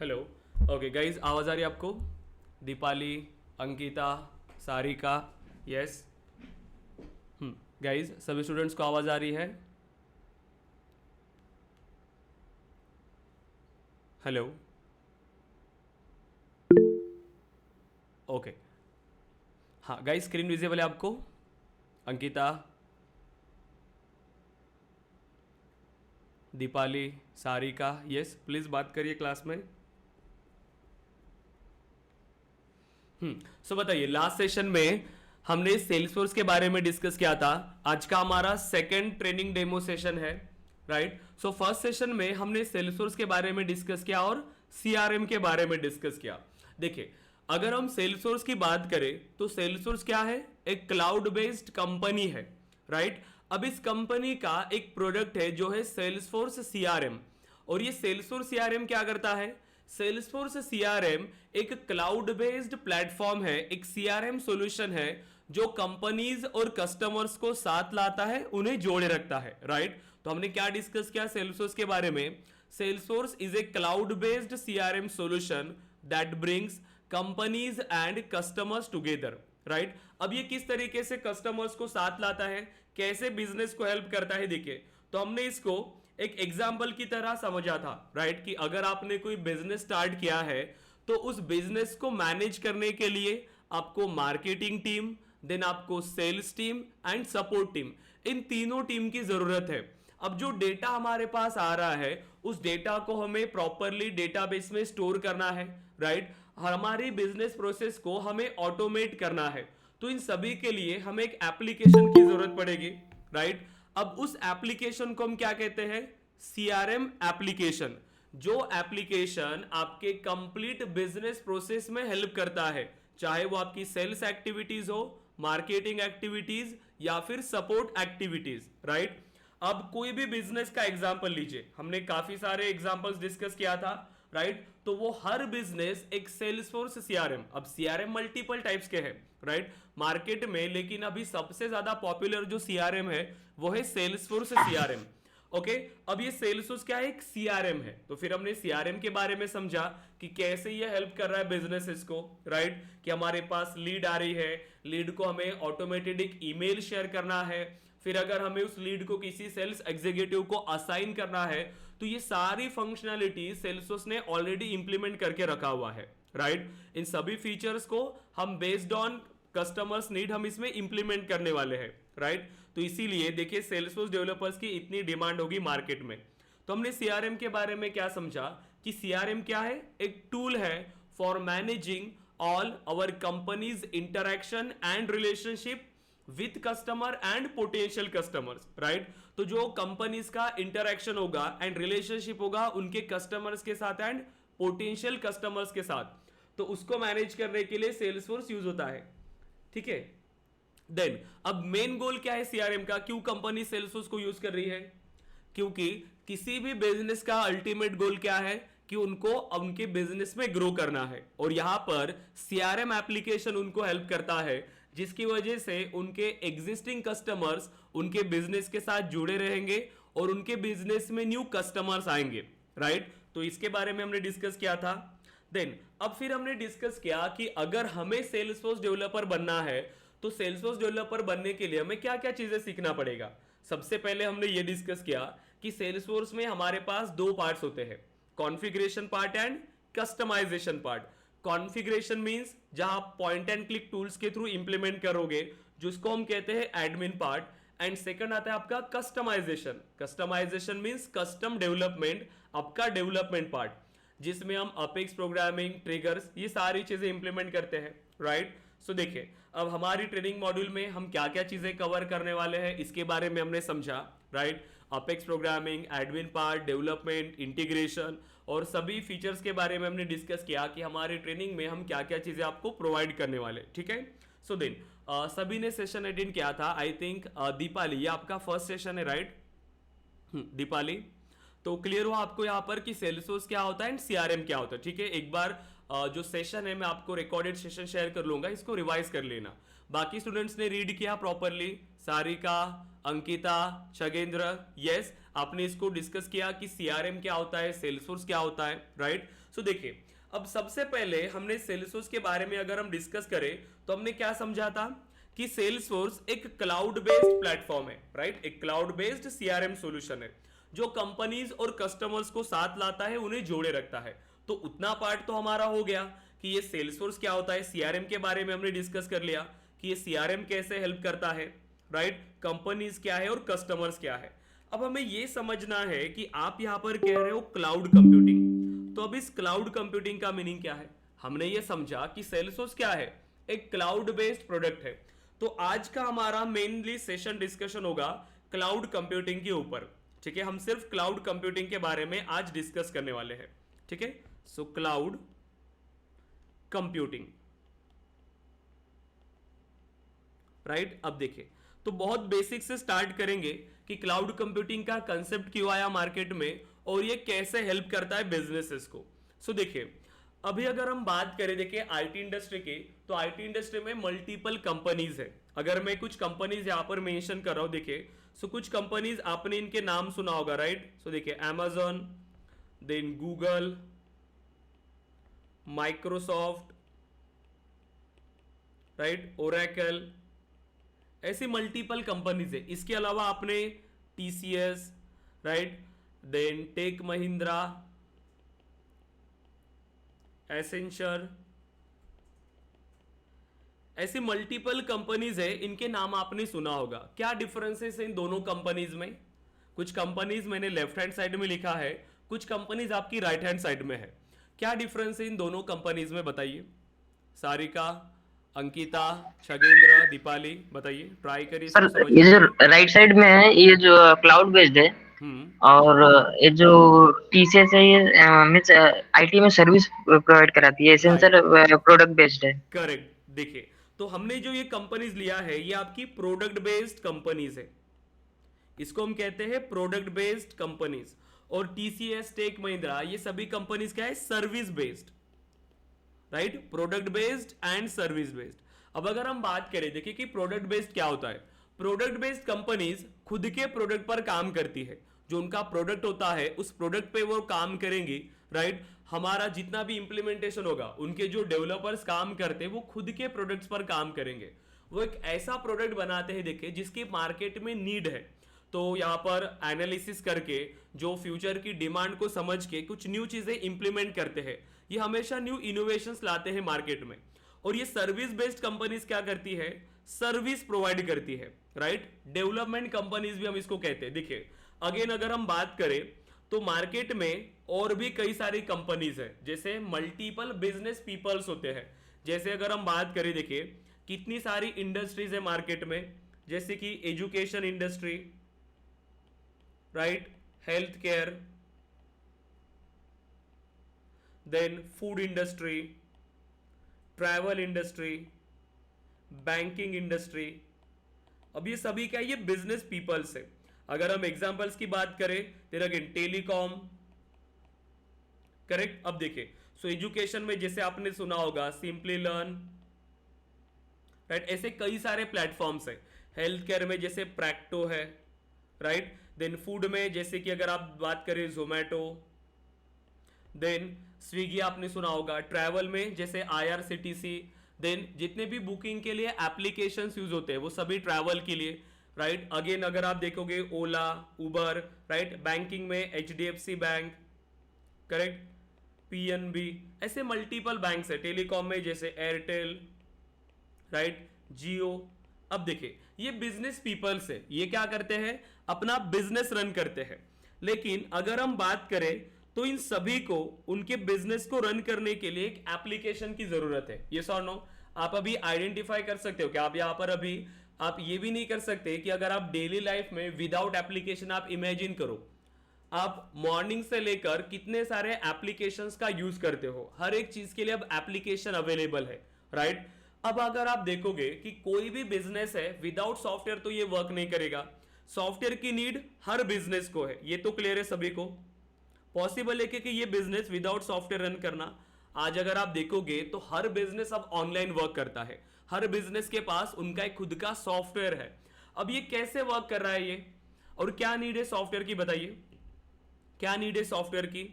Hello. Okay guys, आवाज़ आ रही है आपको? दीपाली, अंकिता, सारिका। यस। गाइज, सभी स्टूडेंट्स को आवाज़ आ रही है? हेलो। ओके। हाँ गाइज, स्क्रीन विजिबल है आपको? अंकिता, दीपाली, सारिका। यस, प्लीज़ बात करिए क्लास में। सो बताइए, लास्ट सेशन में हमने सेल्सफोर्स के बारे में डिस्कस किया था। आज का हमारा सेकंड ट्रेनिंग डेमो सेशन है, राइट? सो फर्स्ट सेशन में हमने सेल्सफोर्स के बारे में डिस्कस किया और सीआरएम के बारे में डिस्कस किया। देखिए, अगर हम सेल्सफोर्स की बात करें तो सेल्सफोर्स क्या है? एक क्लाउड बेस्ड कंपनी है, राइट? अब इस कंपनी का एक प्रोडक्ट है जो है सेल्सफोर्स सीआरएम। और ये सेल्सफोर्स सीआरएम क्या करता है? सेल्सफोर्स सीआरएम एक क्लाउड बेस्ड प्लेटफॉर्म है, एक सीआरएम सॉल्यूशन है जो कंपनीज और कस्टमर्स को साथ लाता है, उन्हें जोड़े रखता है, राइट? तो हमने क्या डिस्कस किया सेल्सफोर्स के बारे में? Salesforce is a cloud based CRM solution that brings companies and customers together, right? अब ये किस तरीके से कस्टमर्स को साथ लाता है, कैसे बिजनेस को हेल्प करता है? देखिए, तो हमने इसको एक एग्जाम्पल की तरह समझा था, राइट? कि अगर आपने कोई बिजनेस स्टार्ट किया है तो उस बिजनेस को मैनेज करने के लिए आपको मार्केटिंग टीम, देन आपको sales team and support team, इन तीनों टीम की जरूरत है। अब जो डेटा हमारे पास आ रहा है उस डेटा को हमें प्रॉपरली डेटाबेस में स्टोर करना है, राइट? हमारी बिजनेस प्रोसेस को हमें ऑटोमेट करना है, तो इन सभी के लिए हमें एक एप्लीकेशन की जरूरत पड़ेगी, राइट? अब उस एप्लीकेशन को हम क्या कहते हैं? CRM application. जो एप्लीकेशन आपके कंप्लीट बिजनेस प्रोसेस में हेल्प करता है, चाहे वो आपकी सेल्स एक्टिविटीज हो, मार्केटिंग एक्टिविटीज या फिर सपोर्ट एक्टिविटीज, राइट? अब कोई भी बिजनेस का एग्जांपल लीजिए, हमने काफी सारे एग्जांपल्स डिस्कस किया था, राइट? तो वो हर बिजनेस एक सेल्सफोर्स सीआरएम, अब सीआरएम मल्टीपल टाइप्स के हैं, राइट, मार्केट में, लेकिन अभी सबसे ज्यादा पॉपुलर जो सीआरएम है वो है सेल्सफोर्स सीआरएम। ओके, अब ये सेल्सफोर्स क्या है? एक सीआरएम है। तो फिर हमने सीआरएम के बारे में समझा कि कैसे ये हेल्प कर रहा है बिजनेसेस को, राइट? कि हमारे पास लीड आ रही है, लीड को हमें ऑटोमेटेड एक ईमेल शेयर करना है, फिर अगर हमें उस लीड को किसी सेल्स एग्जीक्यूटिव को असाइन करना है, तो ये सारी फंक्शनैलिटी सेल्सफोर्स ने ऑलरेडी इंप्लीमेंट करके रखा हुआ है, राइट? इन सभी फीचर्स को हम बेस्ड ऑन कस्टमर्स नीड हम इसमें इंप्लीमेंट करने वाले हैं, राइट? तो इसीलिए देखिए, सेल्सफोर्स डेवलपर्स की इतनी डिमांड होगी मार्केट में। तो हमने सीआरएम के बारे में क्या समझा कि सीआरएम क्या है? एक टूल है for managing all our companies interaction and relationship with customer and potential customers, right? तो जो कंपनीज का इंटरेक्शन होगा एंड रिलेशनशिप होगा उनके कस्टमर्स के साथ एंड पोटेंशियल कस्टमर्स के साथ, तो उसको मैनेज करने के लिए सेल्सफोर्स यूज होता है, ठीक है? देन अब मेन गोल क्या है सीआरएम का? क्यों कंपनी सेल्सफोर्स को यूज कर रही है? क्योंकि किसी भी बिजनेस का अल्टीमेट गोल क्या है? कि उनको उनके बिजनेस में ग्रो करना है, और यहां पर सीआरएम एप्लीकेशन उनको हेल्प करता है, जिसकी वजह से उनके एग्जिस्टिंग कस्टमर्स उनके बिजनेस के साथ जुड़े रहेंगे और उनके बिजनेस में न्यू कस्टमर्स आएंगे, राइट? तो इसके बारे में हमने डिस्कस किया था। देन अब फिर हमने डिस्कस किया कि अगर हमें सेल्सफोर्स डेवलपर बनना है तो सेल्सफोर्स डेवलपर बनने के लिए हमें क्या क्या चीजें सीखना पड़ेगा। सबसे पहले हमने ये डिस्कस किया कि सेल्सफोर्स में हमारे पास दो पार्ट्स होते हैं, configuration part and customization part. Configuration means जहां पॉइंट एंड क्लिक टूल्स के थ्रू इंप्लीमेंट करोगे, जिसको हम कहते हैं एडमिन पार्ट। एंड सेकंड आता है आपका customization. Customization means custom development, आपका डेवलपमेंट पार्ट, जिसमें हम अपेक्स प्रोग्रामिंग, ट्रिगर्स, ये सारी चीजें इंप्लीमेंट करते हैं, राइट? सो देखिए, अब हमारी ट्रेनिंग मॉड्यूल में हम क्या क्या चीजें कवर करने वाले हैं इसके बारे में हमने समझा, right? Apex programming, admin part, development, integration और सभी फीचर्स के बारे में हमने डिस्कस किया कि हमारी ट्रेनिंग में हम क्या क्या चीजें आपको प्रोवाइड करने वाले, ठीक है? सो देन सभी ने सेशन अटेंड किया था, आई थिंक दीपाली, ये आपका फर्स्ट सेशन है, राइट? दीपाली, तो क्लियर हुआ आपको यहाँ पर कि सेल्सफोर्स क्या होता है एंड सीआरएम क्या होता है, ठीक है? एक बार जो सेशन है मैं आपको रिकॉर्डेड सेशन शेयर कर लूंगा, इसको रिवाइज कर लेना। बाकी स्टूडेंट्स ने रीड किया प्रॉपरली? सारिका, अंकिता, छगेंद्र, यस? आपने इसको डिस्कस किया कि सीआरएम क्या होता है, सेल्सफोर्स क्या होता है, राइट। सो देखिए, अब सबसे पहले हमने सेल्सफोर्स के बारे में अगर हम डिस्कस करें तो हमने क्या समझा था कि सेल्सफोर्स एक क्लाउड बेस्ड प्लेटफॉर्म है, राइट। एक क्लाउड बेस्ड सीआरएम सॉल्यूशन है जो कंपनीज और कस्टमर्स को साथ लाता है, उन्हें जोड़े रखता है। तो उतना पार्ट तो हमारा हो गया कि ये सेल्सफोर्स क्या होता है, सीआरएम के बारे में हमने डिस्कस कर लिया कि ये सीआरएम कैसे हेल्प करता है, राइट। कंपनीज क्या है और कस्टमर्स क्या है। अब हमें ये समझना है कि आप यहां पर कह रहे हो क्लाउड कंप्यूटिंग, तो अब इस क्लाउड कंप्यूटिंग का मीनिंग क्या है। हमने ये समझा कि सेल्सफोर्स क्या है, एक क्लाउड बेस्ड प्रोडक्ट है। तो आज का हमारा मेनली सेशन डिस्कशन होगा क्लाउड कंप्यूटिंग के ऊपर, ठीक है। हम सिर्फ क्लाउड कंप्यूटिंग के बारे में आज डिस्कस करने वाले हैं, ठीक है। So cloud computing, right. अब देखिए, तो बहुत बेसिक से स्टार्ट करेंगे कि क्लाउड कंप्यूटिंग का कंसेप्ट क्यों आया मार्केट में और ये कैसे हेल्प करता है बिजनेसेस को। सो देखिए, अभी अगर हम बात करें, देखिए आईटी इंडस्ट्री की, तो आईटी इंडस्ट्री में मल्टीपल कंपनीज है। अगर मैं कुछ कंपनीज यहां पर मेंशन कर रहा हूं, देखिए, सो कुछ कंपनीज आपने इनके नाम सुना होगा, राइट। सो देखिए, Amazon, then Google, Microsoft, right, Oracle, ऐसी मल्टीपल कंपनीज है। इसके अलावा आपने TCS, right, then Tech Mahindra, Accenture, ऐसी मल्टीपल कंपनीज है, इनके नाम आपने सुना होगा। क्या डिफरेंसेस है इन दोनों कंपनीज में। कुछ कंपनीज मैंने लेफ्ट हैंड साइड में लिखा है, कुछ कंपनीज आपकी राइट हैंड साइड में है। क्या डिफरेंस है इन दोनों कंपनीज में, बताइए। सारिका, अंकिता, छगेंद्र, दीपाली, बताइए, ट्राई करिए सर, इसको ये समझने जो की। राइट साइड में है ये जो क्लाउड बेस्ड है, हम्म, और ये जो टीसीएस है ये मीन्स आईटी में सर्विस प्रोवाइड कराती है, राइट, एसेंशियल प्रोडक्ट बेस्ड है। करेक्ट। देखिए, तो हमने जो ये कंपनीज लिया है ये आपकी प्रोडक्ट बेस्ड कंपनीज है, इसको हम कहते हैं प्रोडक्ट बेस्ड कंपनीज। और टीसीएस, टेक महिंद्रा, ये सभी कंपनीज क्या है, service based, right. Product based and service based. अब अगर हम बात करें, देखिए कि प्रोडक्ट बेस्ड क्या होता है। प्रोडक्ट बेस्ड कंपनीज खुद के प्रोडक्ट पर काम करती है, जो उनका प्रोडक्ट होता है उस प्रोडक्ट पे वो काम करेंगी, राइट। हमारा जितना भी इंप्लीमेंटेशन होगा, उनके जो डेवलपर्स काम करते हैं वो खुद के प्रोडक्ट्स पर काम करेंगे। वो एक ऐसा प्रोडक्ट बनाते हैं, देखिए, जिसकी मार्केट में नीड है। तो यहाँ पर एनालिसिस करके जो फ्यूचर की डिमांड को समझ के कुछ न्यू चीजें इंप्लीमेंट करते हैं। ये हमेशा न्यू इनोवेशंस लाते हैं मार्केट में। और ये सर्विस बेस्ड कंपनीज क्या करती है, सर्विस प्रोवाइड करती है, राइट। डेवलपमेंट कंपनीज भी हम इसको कहते हैं। देखिए, अगेन अगर हम बात करें तो मार्केट में और भी कई सारी कंपनीज है, जैसे मल्टीपल बिजनेस पीपल्स होते हैं। जैसे अगर हम बात करें, देखिए कितनी सारी इंडस्ट्रीज है मार्केट में, जैसे कि education industry, right, health care, then food industry, travel industry, banking industry. अब ये सभी क्या है, ये बिजनेस पीपल्स है। अगर हम एग्जांपल्स की बात करें, फिर अगेन टेलीकॉम, करेक्ट। अब देखिए, सो एजुकेशन में जैसे आपने सुना होगा सिंपली लर्न, राइट, ऐसे कई सारे प्लेटफॉर्म्स है। हेल्थ केयर में जैसे प्रैक्टो है, राइट। देन फूड में जैसे कि अगर आप बात करें जोमेटो, देन स्विगी आपने सुना होगा। ट्रैवल में जैसे आईआरसीटीसी, देन जितने भी बुकिंग के लिए एप्लीकेशंस यूज होते हैं वो सभी ट्रैवल के लिए, राइट। अगेन अगर आप देखोगे ओला, उबर, राइट। बैंकिंग में एचडीएफसी बैंक, करेक्ट, पीएनबी, ऐसे मल्टीपल बैंक्स है। टेलीकॉम में जैसे एयरटेल, राइट, जियो। अब देखिए, ये बिजनेस पीपल्स है, ये क्या करते हैं, अपना बिजनेस रन करते हैं। लेकिन अगर हम बात करें तो इन सभी को उनके बिजनेस को रन करने के लिए एक एप्लीकेशन की जरूरत है। ये सॉर नो, आप अभी आइडेंटिफाई कर सकते हो क्या, आप यहां पर अभी आप ये भी नहीं कर सकते कि अगर आप डेली लाइफ में विदाउट एप्लीकेशन, आप इमेजिन करो आप मॉर्निंग से लेकर कितने सारे एप्लीकेशंस का यूज करते हो, हर एक चीज के लिए अब एप्लीकेशन अवेलेबल है, राइट। अब अगर आप देखोगे कि कोई भी बिजनेस है विदाउट सॉफ्टवेयर तो ये वर्क नहीं करेगा। सॉफ्टवेयर की नीड हर बिजनेस को है, ये तो क्लियर है सभी को। पॉसिबल है कि ये बिजनेस विदाउट सॉफ्टवेयर रन करना। आज अगर आप देखोगे तो हर बिजनेस अब ऑनलाइन वर्क करता है, हर बिजनेस के पास उनका एक खुद का सॉफ्टवेयर है। अब ये कैसे वर्क कर रहा है ये, और क्या नीड है सॉफ्टवेयर की, बताइए क्या नीड है सॉफ्टवेयर की।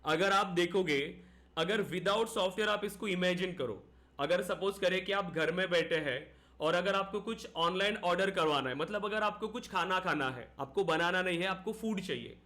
अगर आप देखोगे, अगर विदाउट सॉफ्टवेयर आप इसको इमेजिन करो, अगर सपोज करें कि आप घर में बैठे हैं और अगर आपको कुछ ऑनलाइन ऑर्डर करवाना है, मतलब अगर आपको कुछ खाना है, आपको बनाना नहीं है, आपको फूड चाहिए,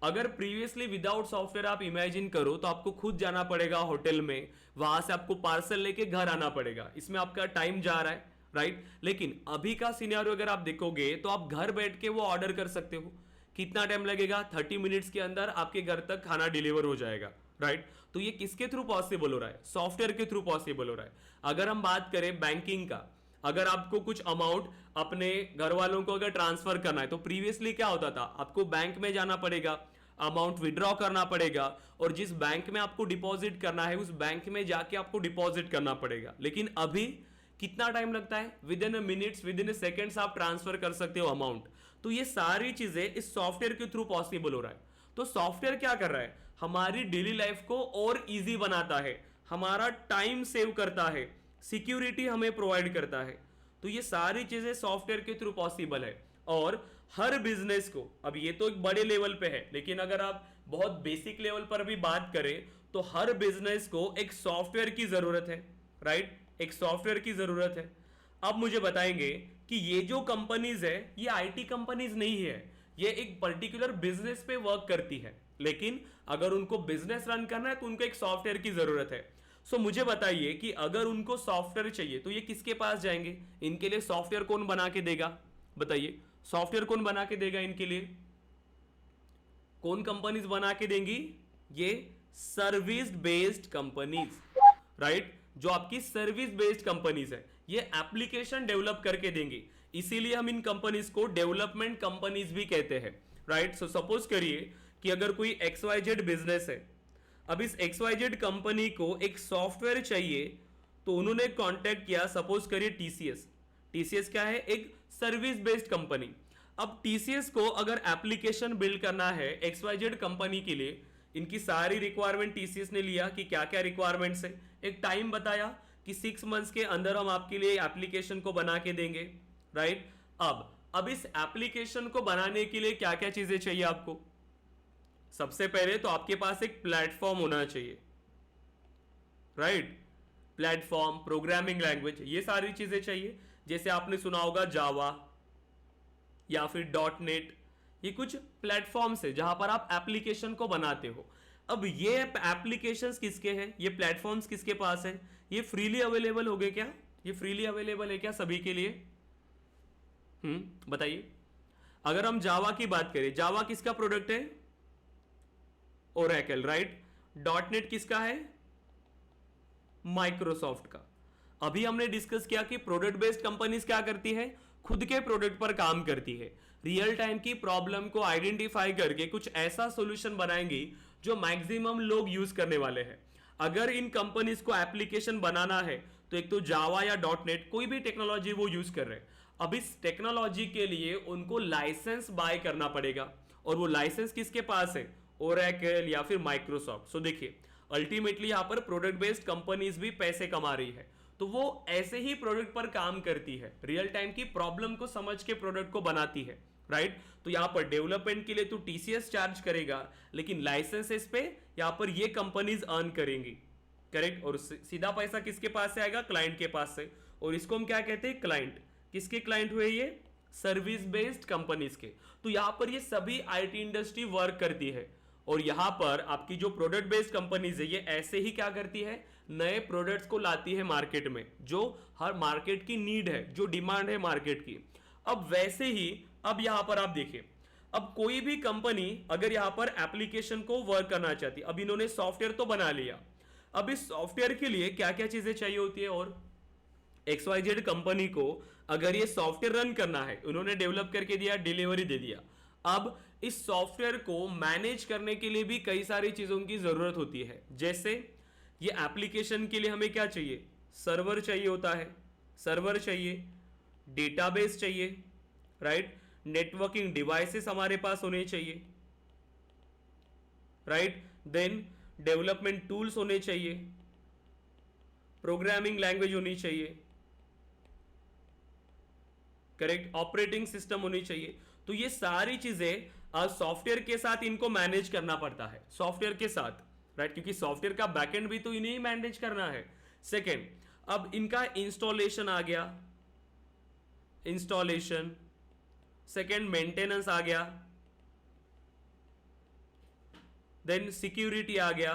अगर प्रीवियसली विदाउट सॉफ्टवेयर आप इमेजिन करो तो आपको खुद जाना पड़ेगा होटल में, वहां से आपको पार्सल लेके घर आना पड़ेगा, इसमें आपका टाइम जा रहा है, राइट। लेकिन अभी का सिनेरियो अगर आप देखोगे तो आप घर बैठ के वो ऑर्डर कर सकते हो। कितना टाइम लगेगा, 30 मिनट्स के अंदर आपके घर तक खाना डिलीवर हो जाएगा, राइट। तो ये किसके थ्रू पॉसिबल हो रहा है, सॉफ्टवेयर के थ्रू पॉसिबल हो रहा है। अगर हम बात करें बैंकिंग का, अगर आपको कुछ अमाउंट अपने घर वालों को अगर ट्रांसफर करना है तो प्रीवियसली क्या होता था, आपको बैंक में जाना पड़ेगा, अमाउंट विड्रॉ करना पड़ेगा, और जिस बैंक में आपको डिपॉजिट करना है उस बैंक में जाके आपको डिपॉजिट करना पड़ेगा। लेकिन अभी कितना टाइम लगता है, with in minutes, with in seconds आप ट्रांसफर कर सकते हो अमाउंट। तो ये सारी चीजें इस सॉफ्टवेयर के थ्रू पॉसिबल हो रहा है। तो सॉफ्टवेयर क्या कर रहा है, हमारी डेली लाइफ को और इजी बनाता है, हमारा टाइम सेव करता है, सिक्योरिटी हमें प्रोवाइड करता है। तो ये सारी चीजें सॉफ्टवेयर के थ्रू पॉसिबल है। और हर बिजनेस को, अब ये तो एक बड़े लेवल पे है, लेकिन अगर आप बहुत बेसिक लेवल पर भी बात करें तो हर बिजनेस को एक सॉफ्टवेयर की जरूरत है, राइट, एक सॉफ्टवेयर की जरूरत है। अब मुझे बताएंगे कि ये जो कंपनीज है ये आईटी कंपनीज नहीं है, ये एक पर्टिकुलर बिजनेस पे वर्क करती है, लेकिन अगर उनको बिजनेस रन करना है तो उनको एक सॉफ्टवेयर की जरूरत है। सो मुझे बताइए कि अगर उनको सॉफ्टवेयर चाहिए तो ये किसके पास जाएंगे, इनके लिए सॉफ्टवेयर कौन बना के देगा, बताइए सॉफ्टवेयर कौन बना के देगा इनके लिए, कौन कंपनीज बना के देंगी, ये सर्विस बेस्ड कंपनीज, राइट, जो आपकी सर्विस बेस्ड कंपनीज है ये एप्लीकेशन डेवलप करके देंगी, इसीलिए हम इन कंपनीज को डेवलपमेंट कंपनीज भी कहते हैं, राइट। सो सपोज करिए कि अगर कोई XYZ बिजनेस है, अब इस XYZ कंपनी को एक सॉफ्टवेयर चाहिए तो उन्होंने कांटेक्ट किया, सपोज करिए टीसीएस। टीसीएस क्या है, एक सर्विस बेस्ड कंपनी। अब टीसीएस को अगर एप्लीकेशन बिल्ड करना है XYZ कंपनी के लिए, इनकी सारी रिक्वायरमेंट टीसीएस ने लिया कि क्या क्या रिक्वायरमेंट्स है, एक टाइम बताया कि 6 मंथ्स के अंदर हम आपके लिए एप्लीकेशन को बना के देंगे, राइट। अब इस एप्लीकेशन को बनाने के लिए क्या क्या चीजें चाहिए आपको, सबसे पहले तो आपके पास एक प्लेटफॉर्म होना चाहिए, राइट, प्लेटफॉर्म, प्रोग्रामिंग लैंग्वेज, ये सारी चीजें चाहिए। जैसे आपने सुना होगा जावा या फिर .NET, ये कुछ प्लेटफॉर्म्स है जहां पर आप एप्लीकेशन को बनाते हो। अब ये एप्लीकेशंस किसके हैं, ये प्लेटफॉर्म्स किसके पास है, ये फ्रीली अवेलेबल हो गए क्या, ये फ्रीली अवेलेबल है क्या सभी के लिए, बताइए। अगर हम जावा की बात करें, जावा किसका प्रोडक्ट है, ओरेकल, राइट। .NET किसका है, माइक्रोसॉफ्ट का। अभी हमने डिस्कस किया कि प्रोडक्ट बेस्ड कंपनीज क्या करती है, खुद के प्रोडक्ट पर काम करती है, रियल टाइम की प्रॉब्लम को आइडेंटिफाई करके कुछ ऐसा सॉल्यूशन बनाएंगी जो मैक्सिमम लोग यूज करने वाले हैं। अगर इन कंपनीज को एप्लीकेशन बनाना है तो एक तो जावा या .NET, कोई भी टेक्नोलॉजी वो यूज कर रहे हैं। अब इस टेक्नोलॉजी के लिए उनको लाइसेंस बाय करना पड़ेगा, और वो लाइसेंस किसके पास है, ओरेकल या फिर माइक्रोसॉफ्ट। सो देखिए अल्टीमेटली यहां पर प्रोडक्ट बेस्ड कंपनीज भी पैसे कमा रही है, तो वो ऐसे ही प्रोडक्ट पर काम करती है, रियल टाइम की प्रॉब्लम को समझ के प्रोडक्ट को बनाती है, राइट। तो यहां पर डेवलपमेंट के लिए तो टीसीएस चार्ज करेगा, लेकिन लाइसेंसेस पे यहां पर ये कंपनीज अर्न करेंगी, करेक्ट। और सीधा पैसा किसके पास से आएगा, क्लाइंट के पास से। और इसको हम क्या कहते हैं, क्लाइंट। किसके क्लाइंट हुए ये, सर्विस बेस्ड कंपनीज के। तो यहां पर ये सभी आईटी इंडस्ट्री वर्क करती है, और यहां पर आपकी जो प्रोडक्ट बेस्ड कंपनीज है ये ऐसे ही क्या करती है, नए प्रोडक्ट्स को लाती है मार्केट में, जो हर मार्केट की नीड है, जो डिमांड है मार्केट की। अब वैसे ही अब यहां पर आप देखिए, अब कोई भी कंपनी अगर यहां पर एप्लीकेशन को वर्क करना चाहती, अब इन्होंने सॉफ्टवेयर तो बना लिया, अब इस सॉफ्टवेयर के लिए क्या क्या चीजें चाहिए होती है, और XYZ कंपनी को अगर ये सॉफ्टवेयर रन करना है, उन्होंने डेवलप करके दिया, डिलीवरी दे दिया। अब इस सॉफ्टवेयर को मैनेज करने के लिए भी कई सारी चीजों की जरूरत होती है। जैसे ये एप्लीकेशन के लिए हमें क्या चाहिए, सर्वर चाहिए होता है, सर्वर चाहिए, डेटाबेस चाहिए, राइट, नेटवर्किंग डिवाइसेस हमारे पास होने चाहिए, राइट, देन डेवलपमेंट टूल्स होने चाहिए, प्रोग्रामिंग लैंग्वेज होनी चाहिए, करेक्ट, ऑपरेटिंग सिस्टम होनी चाहिए। तो ये सारी चीजें सॉफ्टवेयर के साथ इनको मैनेज करना पड़ता है, सॉफ्टवेयर के साथ, राइट, क्योंकि सॉफ्टवेयर का बैकएंड भी तो इन्हें ही मैनेज करना है। सेकेंड, अब इनका इंस्टॉलेशन आ गया, इंस्टॉलेशन, सेकेंड मेंटेनेंस आ गया, देन सिक्योरिटी आ गया।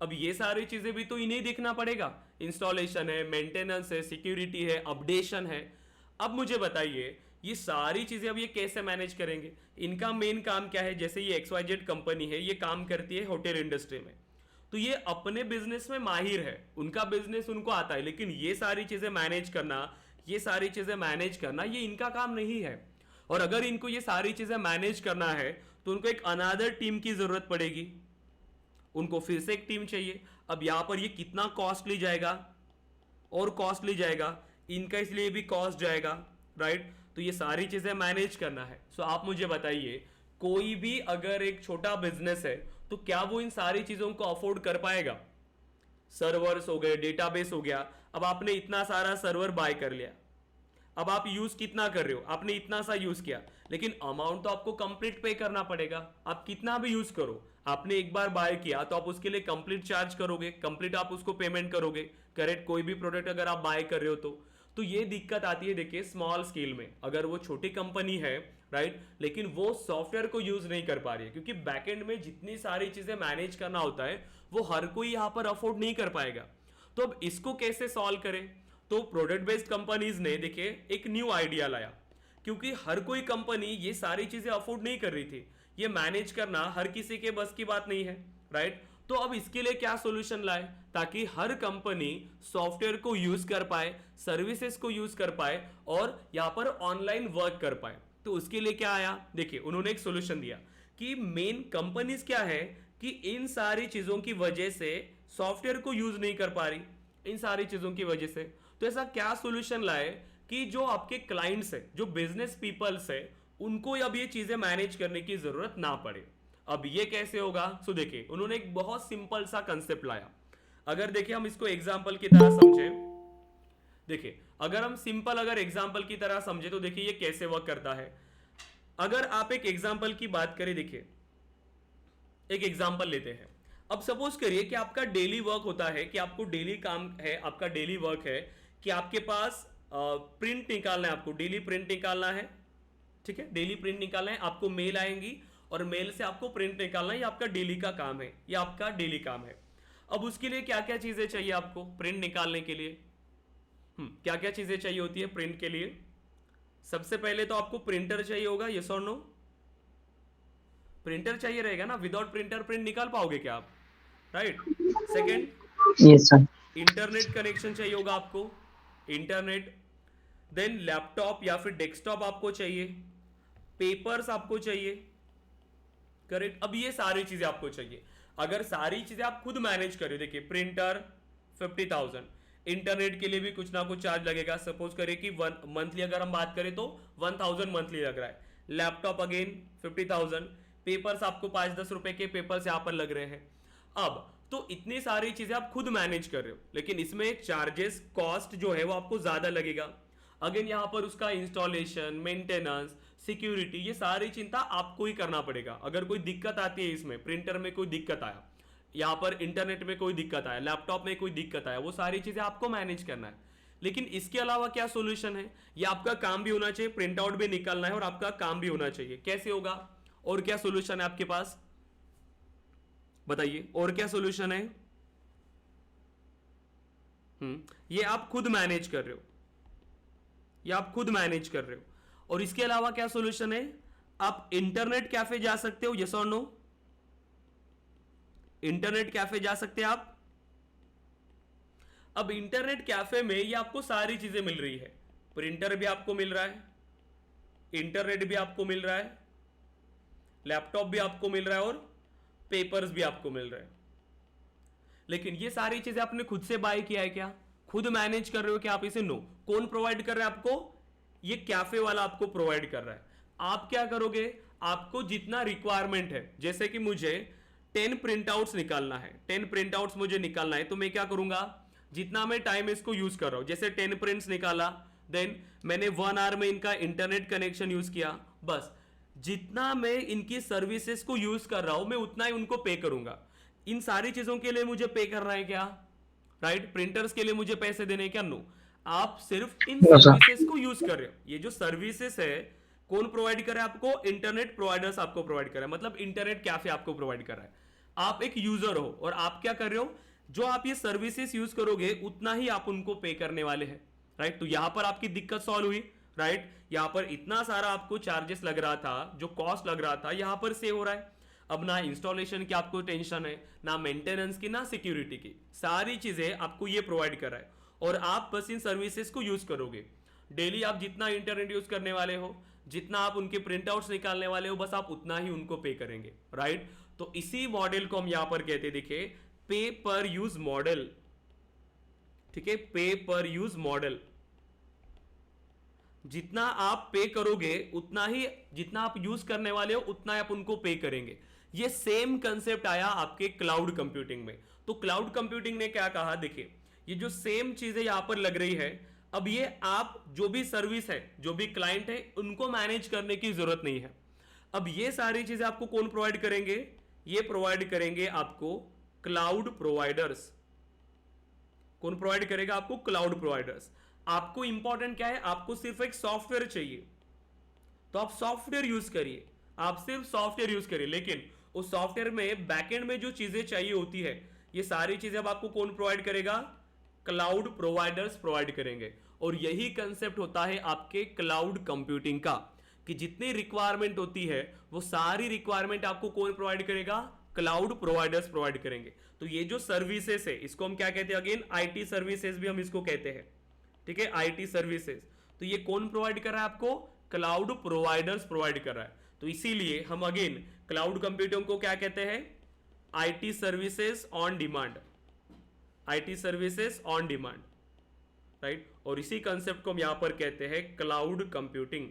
अब ये सारी चीजें भी तो इन्हें देखना पड़ेगा, इंस्टॉलेशन है, मेंटेनेंस है, सिक्योरिटी है, अपडेशन है। अब मुझे बताइए ये सारी चीजें अब ये कैसे मैनेज करेंगे? इनका मेन काम क्या है? जैसे ये XYZ कंपनी है, ये काम करती है होटल इंडस्ट्री में, तो ये अपने बिजनेस में माहिर है, उनका बिजनेस उनको आता है, लेकिन ये सारी चीजें मैनेज करना, ये सारी चीजें मैनेज करना ये इनका काम नहीं है। और अगर इनको ये सारी चीजें मैनेज करना है तो उनको एक अनदर टीम की जरूरत पड़ेगी, उनको फिर से एक टीम चाहिए। अब यहां पर ये कितना कॉस्टली जाएगा, और कॉस्टली जाएगा, इनका इसलिए भी कॉस्ट जाएगा, राइट। तो ये सारी चीजें मैनेज करना है। सो आप मुझे बताइए, कोई भी अगर एक छोटा बिजनेस है तो क्या वो इन सारी चीजों को अफोर्ड कर पाएगा? सर्वर्स हो गए, डेटाबेस हो गया, अब आपने इतना सारा सर्वर बाय कर लिया, अब आप यूज कितना कर रहे हो? आपने इतना सा यूज किया, लेकिन अमाउंट तो आपको कंप्लीट पे करना पड़ेगा। आप कितना भी यूज करो, आपने एक बार बाय किया तो आप उसके लिए कंप्लीट चार्ज करोगे, कंप्लीट आप उसको पेमेंट करोगे, करेक्ट। कोई भी प्रोडक्ट अगर आप बाय कर रहे हो तो ये दिक्कत आती है। देखिए स्मॉल स्केल में अगर वो छोटी कंपनी है, राइट, लेकिन वो सॉफ्टवेयर को यूज नहीं कर पा रही है, क्योंकि बैकएंड में जितनी सारी चीजें मैनेज करना होता है वो हर कोई यहां पर अफोर्ड नहीं कर पाएगा। तो अब इसको कैसे सॉल्व करें? तो प्रोडक्ट बेस्ड कंपनीज ने देखिए एक न्यू आइडिया लाया, क्योंकि हर कोई कंपनी ये सारी चीजें अफोर्ड नहीं कर रही थी, ये मैनेज करना हर किसी के बस की बात नहीं है, राइट। तो अब इसके लिए क्या सॉल्यूशन लाए ताकि हर कंपनी सॉफ्टवेयर को यूज कर पाए, सर्विसेज को यूज कर पाए और यहां पर ऑनलाइन वर्क कर पाए। तो उसके लिए क्या आया? देखिए उन्होंने एक सॉल्यूशन दिया कि मेन कंपनीज क्या है कि इन सारी चीजों की वजह से सॉफ्टवेयर को यूज नहीं कर पा रही, इन सारी चीजों की वजह से। तो ऐसा क्या सॉल्यूशन लाए कि जो आपके क्लाइंट्स है, जो बिजनेस पीपल्स है, उनको अब ये चीजें मैनेज करने की जरूरत ना पड़े। अब ये कैसे होगा? सो देखिए उन्होंने एक बहुत सिंपल सा कंसेप्ट लाया। अगर देखिए हम इसको एग्जांपल की तरह समझे, देखिए अगर हम सिंपल अगर एग्जांपल की तरह समझे तो देखिए ये कैसे वर्क करता है। अगर आप एक एग्जांपल की बात करें, देखिए एक एग्जांपल लेते हैं। अब सपोज करिए कि आपका डेली वर्क होता है, कि आपको डेली काम है, आपका डेली वर्क है कि आपके पास प्रिंट निकालना है, आपको डेली प्रिंट निकालना है, ठीक है, डेली प्रिंट निकालना है, आपको मेल आएंगी और मेल से आपको प्रिंट निकालना है, ये आपका डेली का काम है, ये आपका डेली काम है। अब उसके लिए क्या क्या चीजें चाहिए आपको प्रिंट निकालने के लिए? क्या क्या चीजें चाहिए होती है प्रिंट के लिए? सबसे पहले तो आपको प्रिंटर चाहिए होगा, यस और नो? प्रिंटर चाहिए रहेगा ना, विदाउट प्रिंटर प्रिंट निकाल पाओगे क्या आप? Right. Second, yes sir. Internet connection चाहिए होगा आपको, इंटरनेट। देन लैपटॉप या फिर डेस्कटॉप आपको चाहिए, पेपर्स आपको चाहिए, करेक्ट। अब ये सारी चीजें आपको चाहिए। अगर सारी चीजें आप खुद मैनेज कर रहे हो, देखिए प्रिंटर 50,000, इंटरनेट के लिए भी कुछ ना कुछ चार्ज लगेगा, सपोज करें कि मंथली अगर हम बात करें तो 1000 मंथली लग रहा है, लैपटॉप अगेन 50,000, पेपर्स आपको 5-10 रुपए के पेपर्स यहां पर लग रहे हैं। अब तो इतनी सारी चीजें आप खुद मैनेज कर रहे हो, लेकिन इसमें चार्जेस, कॉस्ट जो है वो आपको ज्यादा लगेगा। अगेन यहां पर उसका इंस्टॉलेशन, मेंटेनेंस, सिक्योरिटी, ये सारी चिंता आपको ही करना पड़ेगा। अगर कोई दिक्कत आती है, इसमें प्रिंटर में कोई दिक्कत आया, यहां पर इंटरनेट में कोई दिक्कत आया, लैपटॉप में कोई दिक्कत आया, वो सारी चीजें आपको मैनेज करना है। लेकिन इसके अलावा क्या सॉल्यूशन है? ये आपका काम भी होना चाहिए, प्रिंट आउट भी निकालना है और आपका काम भी होना चाहिए। कैसे होगा और क्या सॉल्यूशन है आपके पास? बताइए और क्या सॉल्यूशन है? ये आप खुद मैनेज कर रहे हो, ये आप खुद मैनेज कर रहे हो। और इसके अलावा क्या सॉल्यूशन है? आप इंटरनेट कैफे जा सकते हो, यस और नो? इंटरनेट कैफे जा सकते हैं आप। अब इंटरनेट कैफे में ये आपको सारी चीजें मिल रही है, प्रिंटर भी आपको मिल रहा है, इंटरनेट भी आपको मिल रहा है, लैपटॉप भी आपको मिल रहा है और पेपर्स भी आपको मिल रहे हैं। लेकिन ये सारी चीजें आपने खुद से बाय किया है क्या? खुद मैनेज कर रहे हो क्या आप इसे? नो। कौन प्रोवाइड कर रहा है आपको? ये कैफे वाला आपको प्रोवाइड कर रहा है। आप क्या करोगे? आपको जितना रिक्वायरमेंट है, जैसे कि मुझे 10 प्रिंट आउट्स निकालना है, 10 प्रिंट आउट्स मुझे निकालना है, तो मैं क्या करूंगा? जितना मैं टाइम इसको यूज कर रहा हूं, जैसे 10 प्रिंट्स निकाला देन मैंने 1 आवर में इनका इंटरनेट कनेक्शन यूज किया, बस जितना मैं इनकी सर्विसेज को यूज कर रहा हूं मैं उतना ही उनको पे करूंगा। इन सारी चीजों के लिए मुझे पे करना है क्या, राइट? प्रिंटर्स के लिए मुझे पैसे देने हैं क्या? नो, आप सिर्फ इन नो सर। सर्विसेज को यूज कर रहे हो। ये जो सर्विसेज है कौन प्रोवाइड कर रहा है आपको? इंटरनेट प्रोवाइडर्स आपको प्रोवाइड कर रहा है, मतलब इंटरनेट कैफे आपको प्रोवाइड कर रहा है। आप एक यूजर हो और आप क्या कर रहे हो, जो आप ये सर्विसेज यूज करोगे उतना ही आप उनको पे करने वाले हैं, राइट? तो यहां पर आपकी दिक्कत सॉल्व हुई, राइट? यहां पर इतना सारा आपको चार्जेस लग रहा था, जो कॉस्ट लग रहा था, यहां पर सेव हो रहा है। अब ना इंस्टॉलेशन की आपको टेंशन है, ना मेंटेनेंस की, ना सिक्योरिटी की, सारी चीजें आपको ये प्रोवाइड कर रहा है और आप बस इन सर्विसेज को यूज करोगे। डेली आप जितना इंटरनेट यूज करने वाले हो, जितना आप उनके प्रिंट आउट्स निकालने वाले हो, बस आप उतना ही उनको पे करेंगे, राइट? तो इसी मॉडल को हम यहां पर कहते, देखिए, पे पर यूज मॉडल, ठीक है? पे पर यूज मॉडल। जितना आप पे करोगे उतना ही, जितना आप यूज करने वाले हो उतना ही आप उनको पे करेंगे। ये सेम कंसेप्ट आया आपके क्लाउड कंप्यूटिंग में। तो क्लाउड कंप्यूटिंग ने क्या कहा, देखिए ये जो सेम चीजें यहां पर लग रही है, अब ये आप जो भी सर्विस है, जो भी क्लाइंट है, उनको मैनेज करने की जरूरत नहीं है। अब ये सारी चीजें आपको कौन प्रोवाइड करेंगे? ये प्रोवाइड करेंगे आपको क्लाउड प्रोवाइडर्स। कौन प्रोवाइड करेगा आपको? Cloud providers. आपको इंपॉर्टेंट क्या है? आपको सिर्फ एक सॉफ्टवेयर चाहिए, तो आप सॉफ्टवेयर यूज करिए, आप सिर्फ सॉफ्टवेयर यूज करिए। लेकिन उस सॉफ्टवेयर में बैकएंड में जो चीजें चाहिए होती है, ये सारी चीजें अब आपको कौन प्रोवाइड करेगा? क्लाउड प्रोवाइडर्स प्रोवाइड करेंगे। और यही कंसेप्ट होता है आपके क्लाउड कंप्यूटिंग का, कि जितनी रिक्वायरमेंट होती है वो सारी रिक्वायरमेंट आपको कौन प्रोवाइड करेगा? क्लाउड प्रोवाइडर्स प्रोवाइड करेंगे। तो ये जो सर्विसेज है इसको हम क्या कहते हैं? अगेन आईटी सर्विसेज भी हम इसको कहते हैं, ठीक है? IT services. तो ये कौन प्रोवाइड कर रहा है आपको? क्लाउड प्रोवाइडर्स प्रोवाइड कर रहा है। तो इसीलिए हम अगेन क्लाउड कंप्यूटिंग को क्या कहते हैं? IT services on demand, IT services on demand, right? और इसी कंसेप्ट को हम यहां पर कहते हैं cloud computing,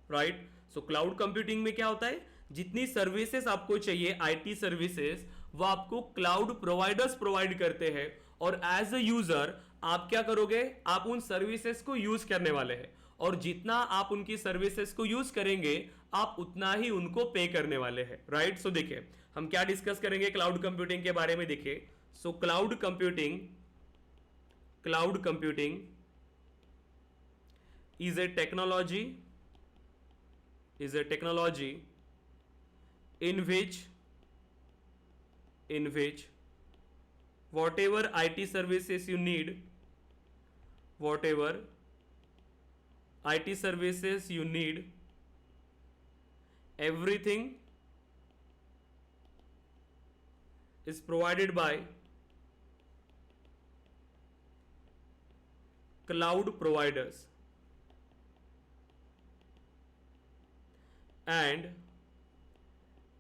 right? So cloud computing में क्या होता है? जितनी सर्विसेज आपको चाहिए आईटी सर्विसेज, वो आपको क्लाउड प्रोवाइडर्स प्रोवाइड करते हैं और एज अ यूजर आप क्या करोगे? आप उन सर्विसेज को यूज करने वाले हैं और जितना आप उनकी सर्विसेज को यूज करेंगे आप उतना ही उनको पे करने वाले हैं, राइट? सो देखिए हम क्या डिस्कस करेंगे क्लाउड कंप्यूटिंग के बारे में। देखिए, so cloud computing is a technology in which whatever IT services you need, everything is provided by cloud providers, and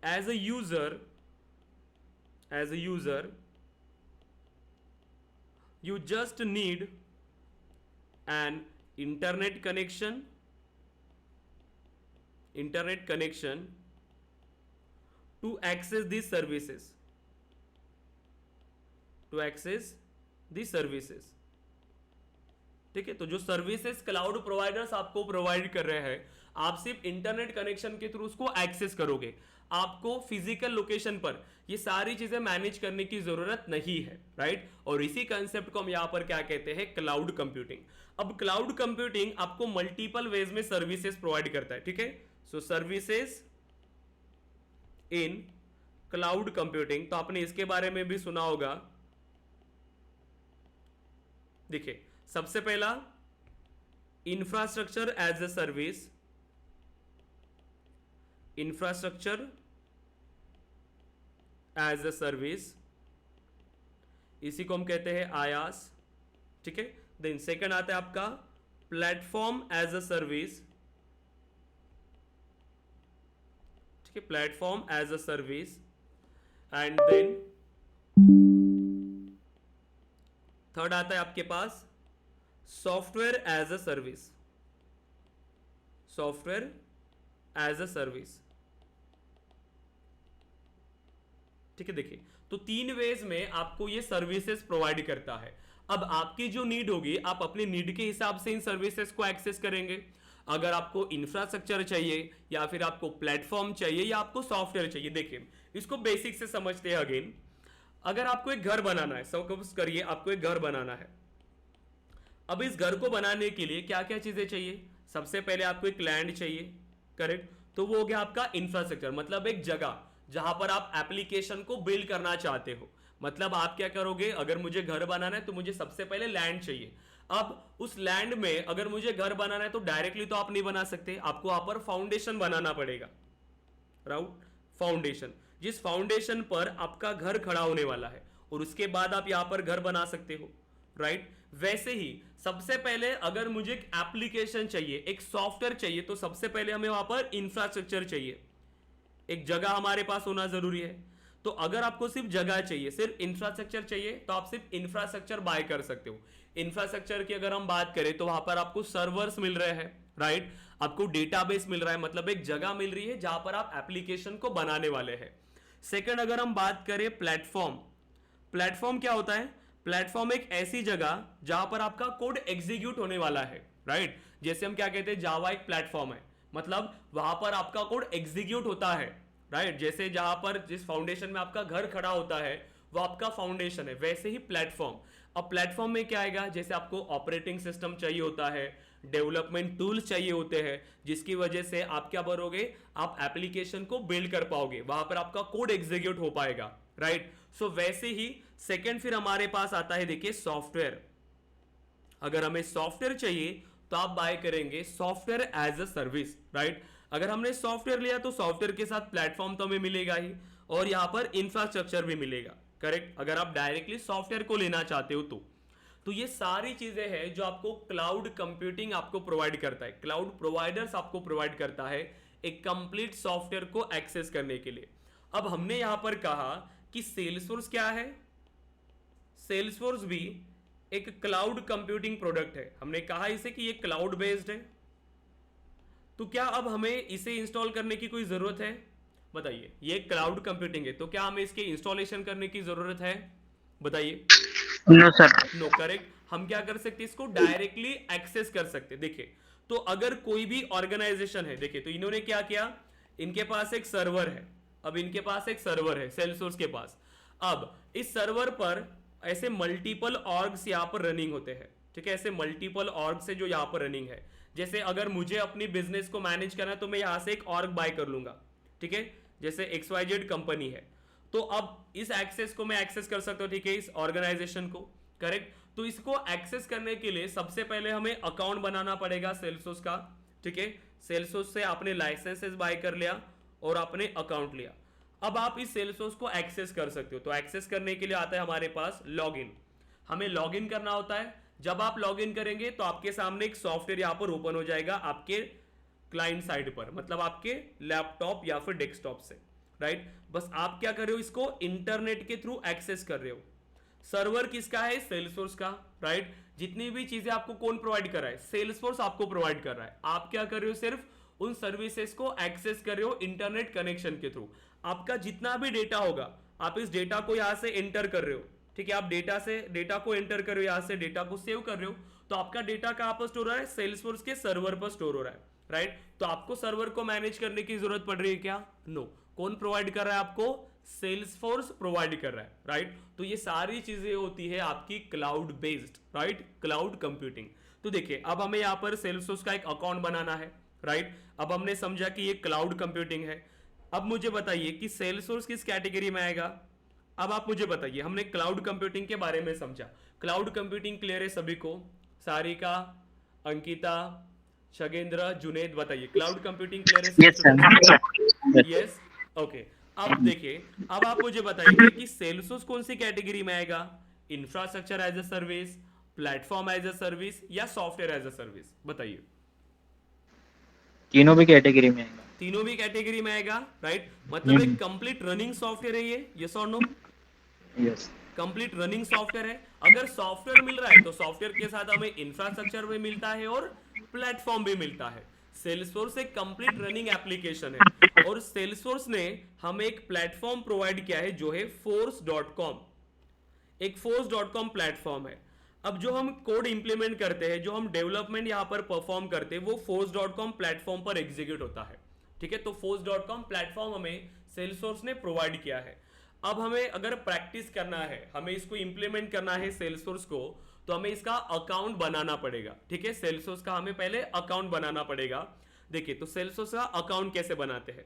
as a user you just need an internet connection to access these services, ठीक है? तो जो services cloud providers आपको provide कर रहे हैं, आप सिर्फ इंटरनेट कनेक्शन के थ्रू उसको एक्सेस करोगे। आपको फिजिकल लोकेशन पर ये सारी चीजें मैनेज करने की जरूरत नहीं है, राइट? और इसी कंसेप्ट को हम यहां पर क्या कहते हैं? Cloud computing. अब क्लाउड कंप्यूटिंग आपको मल्टीपल वेज में सर्विसेज प्रोवाइड करता है, ठीक है? So services in cloud computing, तो आपने इसके बारे में भी सुना होगा। देखिए, सबसे पहला इंफ्रास्ट्रक्चर एज अ सर्विस, इसी को हम कहते हैं आयास, ठीक है? देन सेकंड आता है आपका प्लेटफॉर्म एज अ सर्विस, ठीक है? Platform as a service. And then third आता है आपके पास सॉफ्टवेयर एज अ सर्विस, ठीक है? देखिए, तो तीन वेज में आपको ये सर्विसेज प्रोवाइड करता है। अब आपकी जो नीड होगी, आप अपनी नीड के हिसाब से इन सर्विसेज को एक्सेस करेंगे। अगर आपको इंफ्रास्ट्रक्चर चाहिए, या फिर आपको प्लेटफॉर्म चाहिए, या आपको सॉफ्टवेयर चाहिए। देखिए इसको बेसिक से समझते हैं अगेन। अगर आपको एक घर बनाना है, सपोज करिए आपको एक घर बनाना है। अब इस घर को बनाने के लिए क्या क्या चीजें चाहिए? सबसे पहले आपको एक लैंड चाहिए, करेक्ट। तो वो हो गया आपका इंफ्रास्ट्रक्चर, मतलब एक जगह जहां पर आप एप्लीकेशन को बिल्ड करना चाहते हो। मतलब आप क्या करोगे, अगर मुझे घर बनाना है तो मुझे सबसे पहले लैंड चाहिए। अब उस लैंड में अगर मुझे घर बनाना है तो डायरेक्टली तो आप नहीं बना सकते, आपको वहां पर फाउंडेशन बनाना पड़ेगा, राउट। फाउंडेशन, जिस फाउंडेशन पर आपका घर खड़ा होने वाला है, और उसके बाद आप यहां पर घर बना सकते हो, राइट। वैसे ही सबसे पहले अगर मुझे एक एप्लीकेशन चाहिए, एक सॉफ्टवेयर चाहिए, तो सबसे पहले हमें वहां पर इंफ्रास्ट्रक्चर चाहिए, एक जगह हमारे पास होना जरूरी है। तो अगर आपको सिर्फ जगह चाहिए, सिर्फ इंफ्रास्ट्रक्चर चाहिए, तो आप सिर्फ इंफ्रास्ट्रक्चर बाय कर सकते हो। इंफ्रास्ट्रक्चर की अगर हम बात करें तो वहां पर आपको सर्वर्स मिल रहे हैं, राइट। आपको डेटाबेस मिल रहा है, मतलब एक जगह मिल रही है जहां पर आप एप्लीकेशन को बनाने वाले हैं। सेकंड, अगर हम बात करें प्लेटफॉर्म, प्लेटफॉर्म क्या होता है? प्लेटफॉर्म एक ऐसी जगह जहां पर आपका कोड एग्जीक्यूट होने वाला है, राइट। जैसे हम क्या कहते हैं, जावा एक प्लेटफॉर्म है, मतलब वहां पर आपका कोड एग्जीक्यूट होता है, राइट। जैसे जहां पर जिस फाउंडेशन में आपका घर खड़ा होता है वो आपका फाउंडेशन है, वैसे ही प्लेटफॉर्म। अब प्लेटफॉर्म में क्या आएगा, जैसे आपको ऑपरेटिंग सिस्टम चाहिए होता है, डेवलपमेंट टूल्स चाहिए होते हैं, जिसकी वजह से आप क्या करोगे, आप एप्लीकेशन को बिल्ड कर पाओगे, वहां पर आपका कोड एग्जीक्यूट हो पाएगा, राइट। सो वैसे ही सेकंड फिर हमारे पास आता है, देखिए सॉफ्टवेयर। अगर हमें सॉफ्टवेयर चाहिए तो आप बाय करेंगे software as a service, right. अगर हमने सॉफ्टवेयर लिया तो सॉफ्टवेयर के साथ प्लेटफॉर्म तो हमें मिलेगा ही, और यहां पर इंफ्रास्ट्रक्चर भी मिलेगा, करेक्ट। अगर आप डायरेक्टली सॉफ्टवेयर को लेना चाहते हो तो ये सारी चीजें हैं जो आपको क्लाउड कंप्यूटिंग आपको प्रोवाइड करता है, क्लाउड प्रोवाइडर्स आपको प्रोवाइड करता है एक कंप्लीट सॉफ्टवेयर को एक्सेस करने के लिए। अब हमने यहां पर कहा कि सेल्सफोर्स क्या है, सेल्सफोर्स भी एक क्लाउड कंप्यूटिंग प्रोडक्ट है। हमने कहा इसे कि ये क्लाउड बेस्ड है, तो क्या अब हमें इसे इंस्टॉल करने की कोई जरूरत है? बताइए, ये क्लाउड कंप्यूटिंग है तो क्या हमें इसके इंस्टॉलेशन करने की जरूरत है? बताइए। No sir. No, correct. हम क्या कर सकते हैं, इसको डायरेक्टली एक्सेस कर सकते हैं। देखिए, तो अगर कोई भी ऑर्गेनाइजेशन है, देखिए तो इन्होंने क्या किया, इनके पास एक सर्वर है। अब इनके पास एक सर्वर है सेल्सफोर्स के पास। अब इस सर्वर पर ऐसे मल्टीपल ऑर्ग्स यहां पर रनिंग होते हैं, ठीक है। ऐसे मल्टीपल ऑर्ग से जो यहां पर रनिंग है, जैसे अगर मुझे अपनी बिजनेस को मैनेज करना है तो मैं यहां से एक ऑर्ग बाय कर लूंगा, ठीक है। जैसे XYZ कंपनी है, तो अब इस एक्सेस को मैं एक्सेस कर सकता हूं, ठीक है, इस ऑर्गेनाइजेशन को, करेक्ट। तो इसको एक्सेस करने के लिए सबसे पहले हमें अकाउंट बनाना पड़ेगा सेल्सफोर्स का, ठीक है। सेल्सफोर्स से आपने लाइसेंसेस बाय कर लिया और आपने अकाउंट लिया। अब आप इस सेल्सफोर्स को एक्सेस कर सकते हो। तो एक्सेस करने के लिए आता है हमारे पास लॉगिन। हमें लॉगिन करना होता है। जब आप लॉगिन करेंगे तो आपके सामने एक सॉफ्टवेयर यहां पर ओपन हो जाएगा आपके क्लाइंट साइड पर, मतलब आपके लैपटॉप या फिर डेस्कटॉप से, राइट। बस आप क्या कर रहे हो, इसको इंटरनेट के थ्रू एक्सेस कर रहे हो। सर्वर किसका है, सेल्सफोर्स का, राइट। जितनी भी चीजें आपको कौन प्रोवाइड कर रहा है, सेल्सफोर्स आपको प्रोवाइड कर रहा है। आप क्या कर रहे हो, सिर्फ उन सर्विसेज को एक्सेस कर रहे हो इंटरनेट कनेक्शन के थ्रू। आपका जितना भी डेटा होगा, आप इस डेटा को यहां से एंटर कर रहे हो, ठीक है। आप डेटा को एंटर कर रहे हो, यहां से डेटा को सेव कर रहे हो। तो आपका डेटा कहां पर स्टोर हो रहा है, सेल्सफोर्स के सर्वर पर स्टोर हो रहा है, राइट। तो आपको सर्वर को मैनेज करने की जरूरत पड़ रही है क्या? नो। कौन प्रोवाइड कर रहा है आपको? सेल्सफोर्स प्रोवाइड कर रहा है, राइट। तो ये सारी चीजें होती है आपकी cloud based, right, cloud computing. तो देखिए, अब हमें यहां पर सेल्सफोर्स का एक अकाउंट बनाना है, राइट। अब हमने समझा कि ये क्लाउड कंप्यूटिंग है। अब मुझे बताइए कि सेल्सफोर्स किस कैटेगरी में आएगा। अब आप मुझे बताइए, हमने क्लाउड कंप्यूटिंग के बारे में समझा। क्लाउड कंप्यूटिंग क्लियर है सभी को? सारिका, अंकिता, शगेंद्र, जुनेद, बताइए क्लाउड कंप्यूटिंग क्लियर है? Yes sir. Yes, okay. अब देखिए, अब आप मुझे बताइए कि सेल्सफोर्स कौन सी कैटेगरी में आएगा, infrastructure as a service, platform as a service, या सॉफ्टवेयर एज अ सर्विस? बताइए। तीनों भी कैटेगरी में आएगा। तीनों भी कैटेगरी में आएगा, राइट। मतलब एक कंप्लीट रनिंग सॉफ्टवेयर है ये, यस और no? Yes. Complete running software है। अगर सॉफ्टवेयर मिल रहा है तो सॉफ्टवेयर के साथ हमें इंफ्रास्ट्रक्चर भी मिलता है और प्लेटफॉर्म भी मिलता है। सेल्सफोर्स एक कंप्लीट रनिंग एप्लीकेशन है, और सेल्सफोर्स ने हमें एक प्लेटफॉर्म प्रोवाइड किया है जो है force.com। एक force.com प्लेटफॉर्म है। अब जो हम कोड इंप्लीमेंट करते हैं, जो हम डेवलपमेंट यहाँ पर परफॉर्म करते हैं, वो force.com प्लेटफॉर्म पर एग्जीक्यूट होता है। ठीक है, तो force.com प्लेटफॉर्म हमें सेल्सफोर्स ने प्रोवाइड किया है। अब हमें अगर प्रैक्टिस करना है, हमें इसको इंप्लीमेंट करना है सेल्सफोर्स को, तो हमें इसका अकाउंट बनाना पड़ेगा। ठीक है, सेल्सफोर्स का हमें पहले अकाउंट बनाना पड़ेगा। देखिए, तो सेल्सफोर्स का अकाउंट कैसे बनाते हैं,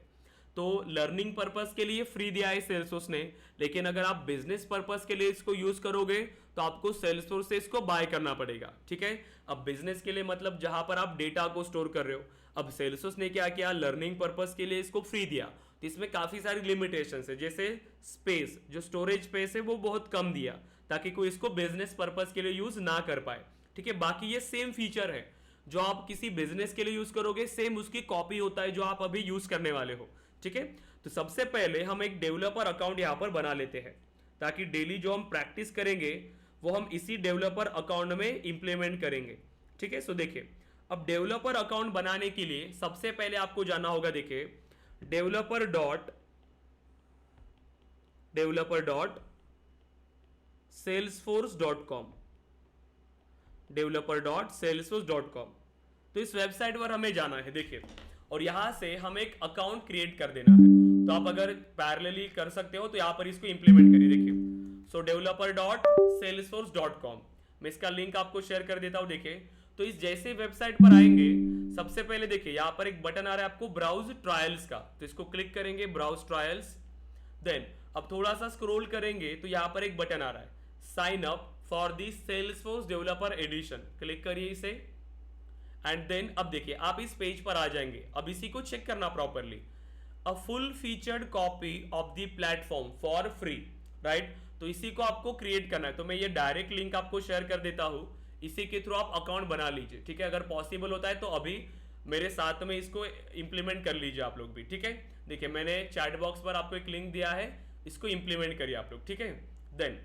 तो लर्निंग पर्पस के लिए फ्री दिया है सेल्सफोर्स ने, लेकिन अगर आप बिजनेस पर्पस के लिए इसको यूज करोगे तो आपको सेल्सफोर्स से इसको बाय करना पड़ेगा। ठीक है, अब बिजनेस के लिए मतलब जहां पर आप डेटा को स्टोर कर रहे हो। अब सेल्सफोर्स ने क्या किया, लर्निंग पर्पस के लिए इसको फ्री दिया, तो इसमें काफी सारी लिमिटेशंस है, जैसे स्पेस, जो स्टोरेज स्पेस है वो बहुत कम दिया, ताकि कोई इसको बिजनेस पर्पस के लिए यूज ना कर पाए। ठीक है, बाकी ये सेम फीचर है जो आप किसी बिजनेस के लिए यूज करोगे, सेम उसकी कॉपी होता है जो आप अभी यूज करने वाले हो। ठीक है, तो सबसे पहले हम एक डेवलपर अकाउंट यहां पर बना लेते हैं, ताकि डेली जो हम प्रैक्टिस करेंगे वो हम इसी डेवलपर अकाउंट में इंप्लीमेंट करेंगे। ठीक है, सो देखिए, अब डेवलपर अकाउंट बनाने के लिए सबसे पहले आपको जाना होगा, देखिए डेवलपर डॉट salesforce.com, developer.salesforce.com। तो इस वेबसाइट पर हमें जाना है, देखिए, और यहां से हम एक अकाउंट क्रिएट कर देना है। तो आप अगर पैरेलली कर सकते हो तो यहां पर इसको इंप्लीमेंट करिए। देखिए, सो developer.salesforce.com, मैं इसका लिंक आपको शेयर कर देता हूं। देखिए, तो इस जैसे वेबसाइट पर आएंगे, सबसे पहले देखिए यहां पर एक बटन आ रहा है आपको ब्राउज ट्रायल्स का, तो इसको क्लिक करेंगे, ब्राउज ट्रायल्स। देन अब थोड़ा सा स्क्रॉल करेंगे तो यहां पर एक बटन आ रहा है sign up for the Salesforce developer edition, click करिए इसे। एंड देन अब देखिए आप इस पेज पर आ जाएंगे। अब इसी को चेक करना properly, a full featured copy of the platform for free, right. तो इसी को आपको क्रिएट करना है, तो मैं ये डायरेक्ट लिंक आपको शेयर कर देता हूं, इसी के थ्रू आप अकाउंट बना लीजिए। ठीक है, अगर पॉसिबल होता है तो अभी मेरे साथ में इसको इंप्लीमेंट कर लीजिए आप लोग भी। ठीक है, देखिए मैंने चैट बॉक्स पर आपको एक लिंक दिया है, इसको इंप्लीमेंट करिए आप लोग। ठीक है, देन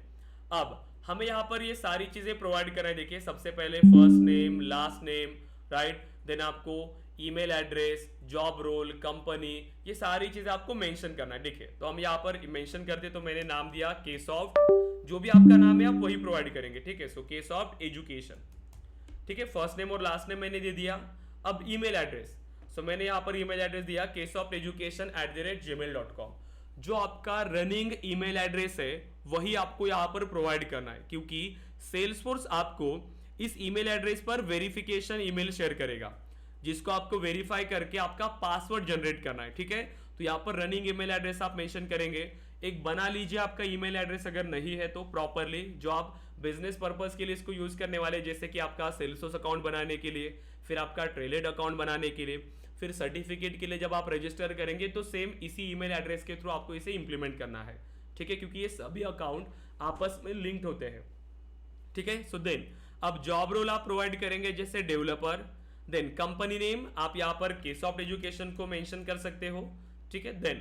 अब हमें यहाँ पर ये सारी चीजें प्रोवाइड करना है। देखिए, सबसे पहले first name, last name, right, then आपको email address, job role, company, ये सारी चीजें आपको मेंशन करना है। देखिए, तो हम यहाँ पर मेंशन करते, तो मैंने नाम दिया केसॉफ्ट, जो भी आपका नाम है आप वही प्रोवाइड करेंगे। ठीक है, सो केसॉफ्ट एजुकेशन। ठीक है, फर्स्ट नेम और लास्ट नेम मैंने दे दिया। अब ईमेल एड्रेस, सो मैंने यहाँ पर ईमेल एड्रेस दिया kesofteducation@gmail.com। जो आपका रनिंग ईमेल एड्रेस है वही आपको यहाँ पर प्रोवाइड करना है, क्योंकि सेल्सफोर्स आपको इस ईमेल एड्रेस पर वेरिफिकेशन ईमेल शेयर करेगा, जिसको आपको वेरीफाई करके आपका पासवर्ड जनरेट करना है। ठीक है, तो यहाँ पर रनिंग ईमेल एड्रेस आप मेंशन करेंगे। एक बना लीजिए आपका ईमेल एड्रेस, अगर नहीं है तो प्रॉपरली, जो आप बिजनेस पर्पस के लिए इसको यूज करने वाले, जैसे कि आपका सेल्सफोर्स अकाउंट बनाने के लिए, फिर आपका ट्रेलेड अकाउंट बनाने के लिए, फिर सर्टिफिकेट के लिए जब आप रजिस्टर करेंगे तो सेम इसी ईमेल एड्रेस के थ्रू आपको इसे इंप्लीमेंट करना है। ठीक है, क्योंकि ये सभी अकाउंट आपस में लिंक्ड होते हैं। ठीक है, सो देन अब जॉब रोल आप प्रोवाइड करेंगे, जैसे डेवलपर। देन कंपनी नेम आप यहाँ पर केसॉफ्ट एजुकेशन को मेंशन कर सकते हो। ठीक है, देन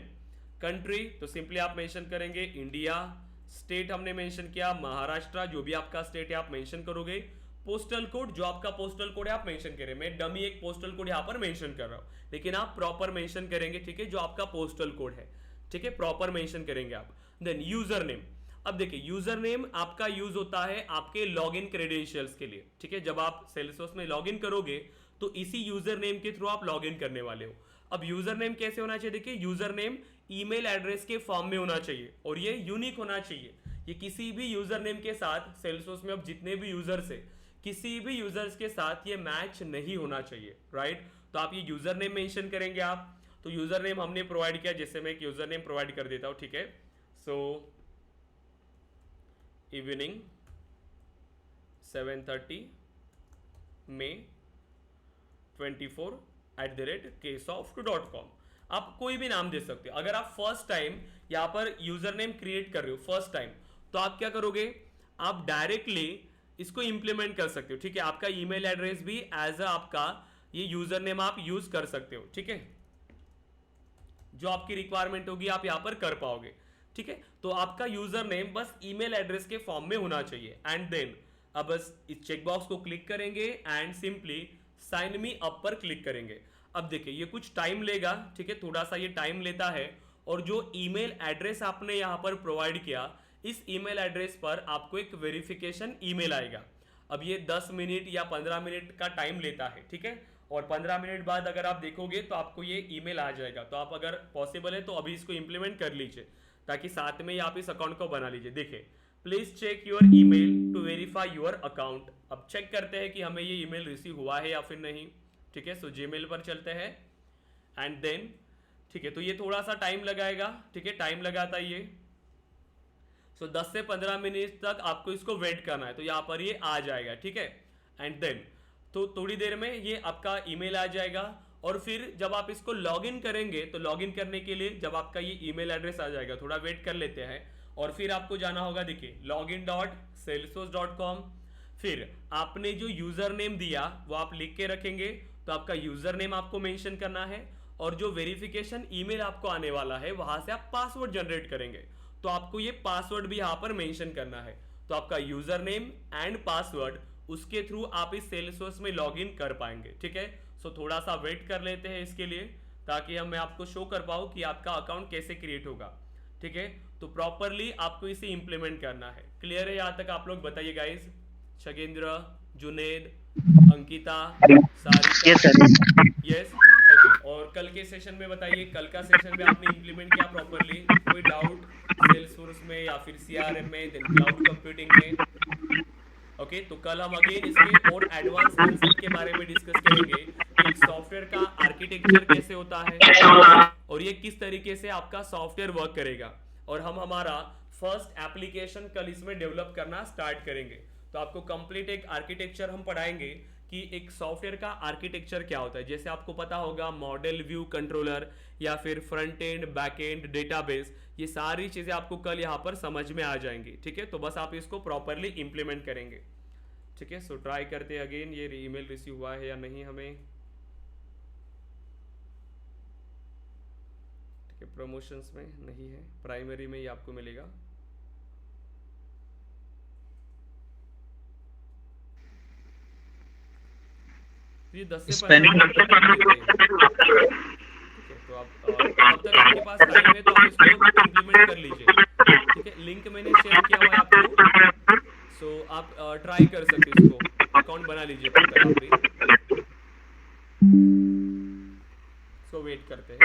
कंट्री, तो सिंपली आप मेंशन करेंगे इंडिया। स्टेट हमने मेंशन किया महाराष्ट्र, जो भी आपका स्टेट है आप मेंशन करोगे। पोस्टल कोड, जो आपका पोस्टल कोड है आप मेंशन करें। मैं डमी एक पोस्टल कोड यहाँ पर मेंशन कर रहा हूँ, लेकिन आप प्रॉपर मेंशन करेंगे। ठीक है, जो आपका पोस्टल कोड है, ठीक है, प्रॉपर मेंशन करेंगे आप। देन यूजर नेम, अब देखिए यूजर नेम आपका यूज होता है आपके लॉगिन क्रेडेंशियल्स के लिए। ठीक है, जब आप सेल्सफोर्स में लॉगिन करोगे तो इसी यूजर नेम के थ्रू आप लॉगिन करने वाले हो। अब यूजर नेम कैसे होना चाहिए, देखिए यूजर नेम ईमेल एड्रेस के फॉर्म में होना चाहिए और ये यूनिक होना चाहिए। ये किसी भी यूजर नेम के साथ सेल्सफोर्स में अब जितने भी यूजर्स है, किसी भी यूजर्स के साथ ये मैच नहीं होना चाहिए, राइट। तो आप ये यूजर नेम मेंशन करेंगे आप। तो यूजर नेम हमने प्रोवाइड किया, जैसे मैं एक यूजर नेम प्रोवाइड कर देता हूं। ठीक है, सो इवनिंग 7:30 May 24@kesoft.com। आप कोई भी नाम दे सकते हो। अगर आप फर्स्ट टाइम यहाँ पर यूजर नेम क्रिएट कर रहे हो फर्स्ट टाइम, तो आप क्या करोगे, आप डायरेक्टली इसको इंप्लीमेंट कर सकते हो। ठीक है, आपका ईमेल एड्रेस भी एज अ आपका ये यूजर नेम आप यूज कर सकते हो। ठीक है, जो आपकी रिक्वायरमेंट होगी आप यहाँ पर कर पाओगे। ठीक है, तो आपका यूजर नेम बस ईमेल एड्रेस के फॉर्म में होना चाहिए। एंड देन अब बस इस चेकबॉक्स को क्लिक करेंगे and simply sign me up पर क्लिक करेंगे। अब देखिए ये कुछ टाइम लेगा। ठीक है, थोड़ा सा ये टाइम लेता है, और जो ईमेल एड्रेस आपने यहाँ पर प्रोवाइड किया, इस ईमेल एड्रेस पर आपको एक वेरिफिकेशन ईमेल आएगा। अब ये 10 मिनट या 15 मिनट का टाइम लेता है, ठीक है। और 15 मिनट बाद अगर आप देखोगे तो आपको ये ईमेल आ जाएगा। तो आप अगर पॉसिबल है तो अभी इसको इम्प्लीमेंट कर लीजिए, ताकि साथ में ही आप इस अकाउंट को बना लीजिए। देखिए, please check your email to verify your account. अब चेक करते हैं कि हमें ये ईमेल रिसीव हुआ है या फिर नहीं, ठीक है। सो जीमेल पर चलते हैं एंड देन, ठीक है, तो ये थोड़ा सा टाइम लगाएगा, ठीक है, टाइम लगाता है ये। सो 10 से 15 मिनट तक आपको इसको वेट करना है, तो यहाँ पर ये आ जाएगा, ठीक है। एंड देन तो थोड़ी देर में ये आपका ईमेल आ जाएगा। और फिर जब आप इसको लॉगिन करेंगे तो लॉगिन करने के लिए जब आपका ये ईमेल एड्रेस आ जाएगा, थोड़ा वेट कर लेते हैं। और फिर आपको जाना होगा, देखिए, login.salesforce.com। फिर आपने जो यूजर नेम दिया वो आप लिख के रखेंगे, तो आपका यूजर नेम आपको मेंशन करना है। और जो वेरिफिकेशन ईमेल आपको आने वाला है वहां से आप पासवर्ड जनरेट करेंगे, तो आपको ये पासवर्ड भी यहाँ पर मेंशन करना है। तो आपका यूजर नेम एंड पासवर्ड, उसके थ्रू आप इस सेल्सफोर्स में लॉगिन कर पाएंगे, ठीक है। सो थोड़ा सा वेट कर लेते हैं इसके लिए, ताकि मैं आपको शो कर पाऊँ कि आपका अकाउंट कैसे क्रिएट होगा, ठीक है। तो प्रॉपरली आपको इसे इंप्लीमेंट करना है। क्लियर है यहाँ तक? आप लोग बताइए guys. Shagendra, Juned, Ankita, Sarika, yes sir. Yes, okay. और कल के सेशन में बताइए, कल का सेशन में आपने इंप्लीमेंट किया प्रॉपरली? कोई डाउट सेल्सफोर्स में या फिर सीआरएम में, देन क्लाउड कंप्यूटिंग में? ओके, तो कल हम अगेन इसके और एडवांस कंसेप्ट के बारे में डिस्कस करेंगे। एक सॉफ्टवेयर का आर्किटेक्चर कैसे होता है और ये किस तरीके से आपका सॉफ्टवेयर वर्क करेगा। और हम हमारा फर्स्ट एप्लीकेशन कल इसमें डेवलप करना स्टार्ट करेंगे। तो आपको कंप्लीट एक आर्किटेक्चर हम पढ़ाएंगे कि एक सॉफ्टवेयर का आर्किटेक्चर क्या होता है। जैसे आपको पता होगा मॉडल व्यू कंट्रोलर या फिर front end, back and, database, ये सारी चीजें आपको कल यहाँ पर समझ में आ जाएंगी, ठीक है। तो बस आप इसको प्रॉपरली इंप्लीमेंट करेंगे, ठीक है। सो ट्राई करते हैं अगेन, ये ईमेल रिसीव हुआ है या नहीं हमें, ठीक है। प्रमोशंस में नहीं है, प्राइमरी में ही आपको मिलेगा। तो ये 10 से 15 मिनट का टाइम लेते हैं, ठीक है। तो आप तब तक आपके पास टाइम है तो आप इसको इम्प्लीमेंट कर लीजिए, ठीक है। लिंक मैंने शेयर किया हुआ है आपको, सो आप ट्राई कर सकते हो, इसको अकाउंट बना लीजिए तब तक आप भी। सो वेट करते हैं।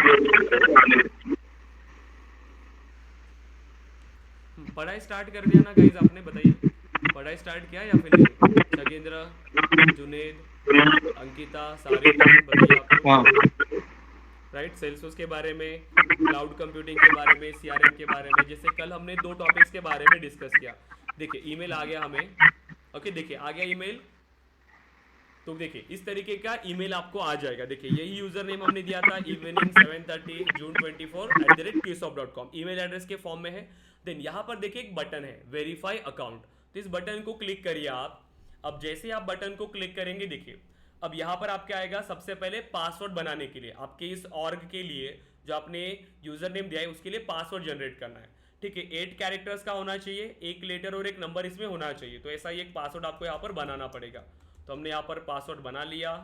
पढ़ाई स्टार्ट कर दिया ना गाइज आपने? बताइए, पढ़ाई स्टार्ट किया या फिर नहीं? शगेंद्र, जुनेद, अंकिता, सारिका, बताइए आप लोग। राइट, सेल्सफोर्स के बारे में, क्लाउड कंप्यूटिंग के बारे में, सीआरएम के बारे में, जैसे कल हमने 2 टॉपिक्स के बारे में डिस्कस किया। देखिए ईमेल आ गया हमें, ओके, देखिए आ गया ईमेल। तो देखिए इस तरीके का ईमेल आपको आ जाएगा। देखिए यही यूजर नेम हमने दिया था, इवनिंग 7:30 जून 24 @qsoft.com, ईमेल एड्रेस के फॉर्म में है। देन यहाँ पर देखिए एक बटन है, वेरीफाई अकाउंट। तो इस बटन को क्लिक करिए आप। अब जैसे आप बटन को क्लिक करेंगे, देखिए अब यहाँ पर आपके आएगा सबसे पहले पासवर्ड बनाने के लिए, आपके इस ऑर्ग के लिए जो आपने यूजर नेम दिया है उसके लिए पासवर्ड जनरेट करना है, ठीक है। 8 कैरेक्टर्स का होना चाहिए, एक लेटर और एक नंबर इसमें होना चाहिए। तो ऐसा ही एक पासवर्ड आपको यहाँ पर बनाना पड़ेगा। तो हमने यहाँ पर पासवर्ड बना लिया,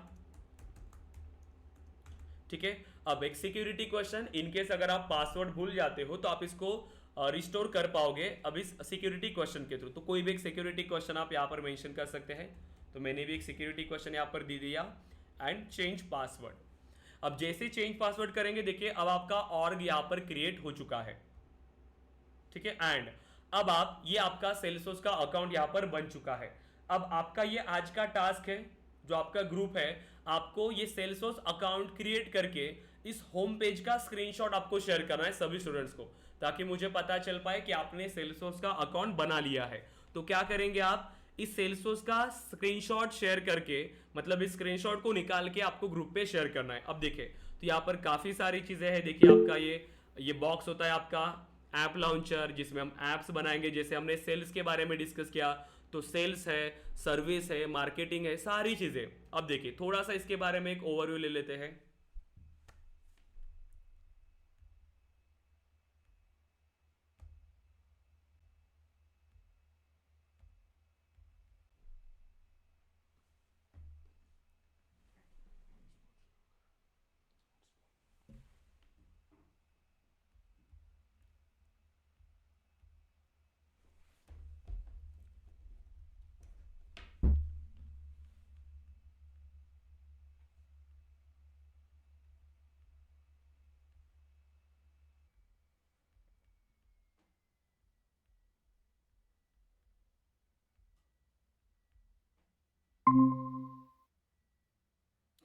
ठीक है। अब एक सिक्योरिटी क्वेश्चन, इनकेस अगर आप पासवर्ड भूल जाते हो तो आप इसको रिस्टोर कर पाओगे अब इस सिक्योरिटी क्वेश्चन के थ्रू। तो कोई भी एक सिक्योरिटी क्वेश्चन आप यहाँ पर मेंशन कर सकते हैं। तो मैंने भी एक सिक्योरिटी क्वेश्चन यहाँ पर दे दिया एंड चेंज पासवर्ड। अब जैसे चेंज पासवर्ड करेंगे, देखिए अब आपका ऑर्ग यहाँ पर क्रिएट हो चुका है, ठीक है। एंड अब आप ये आपका सेल्सफोर्स का अकाउंट यहाँ पर बन चुका है। अब आपका ये आज का टास्क है, जो आपका ग्रुप है, आपको ये सेल्सफोर्स अकाउंट क्रिएट करके इस होम पेज का स्क्रीनशॉट आपको शेयर करना है सभी स्टूडेंट्स को, ताकि मुझे पता चल पाए कि आपने सेल्सफोर्स का अकाउंट बना लिया है। तो क्या करेंगे आप, इस सेल्सफोर्स का स्क्रीनशॉट शेयर करके, मतलब इस स्क्रीनशॉट को निकाल के आपको ग्रुप पे शेयर करना है। अब देखिए तो यहाँ पर काफी सारी चीजें हैं। देखिए आपका ये बॉक्स होता है आपका ऐप लॉन्चर, जिसमें हम ऐप्स बनाएंगे। जैसे हमने सेल्स के बारे में डिस्कस किया, तो सेल्स है, सर्विस है, मार्केटिंग है, सारी चीजें। अब देखिए थोड़ा सा इसके बारे में एक ओवरव्यू ले लेते हैं।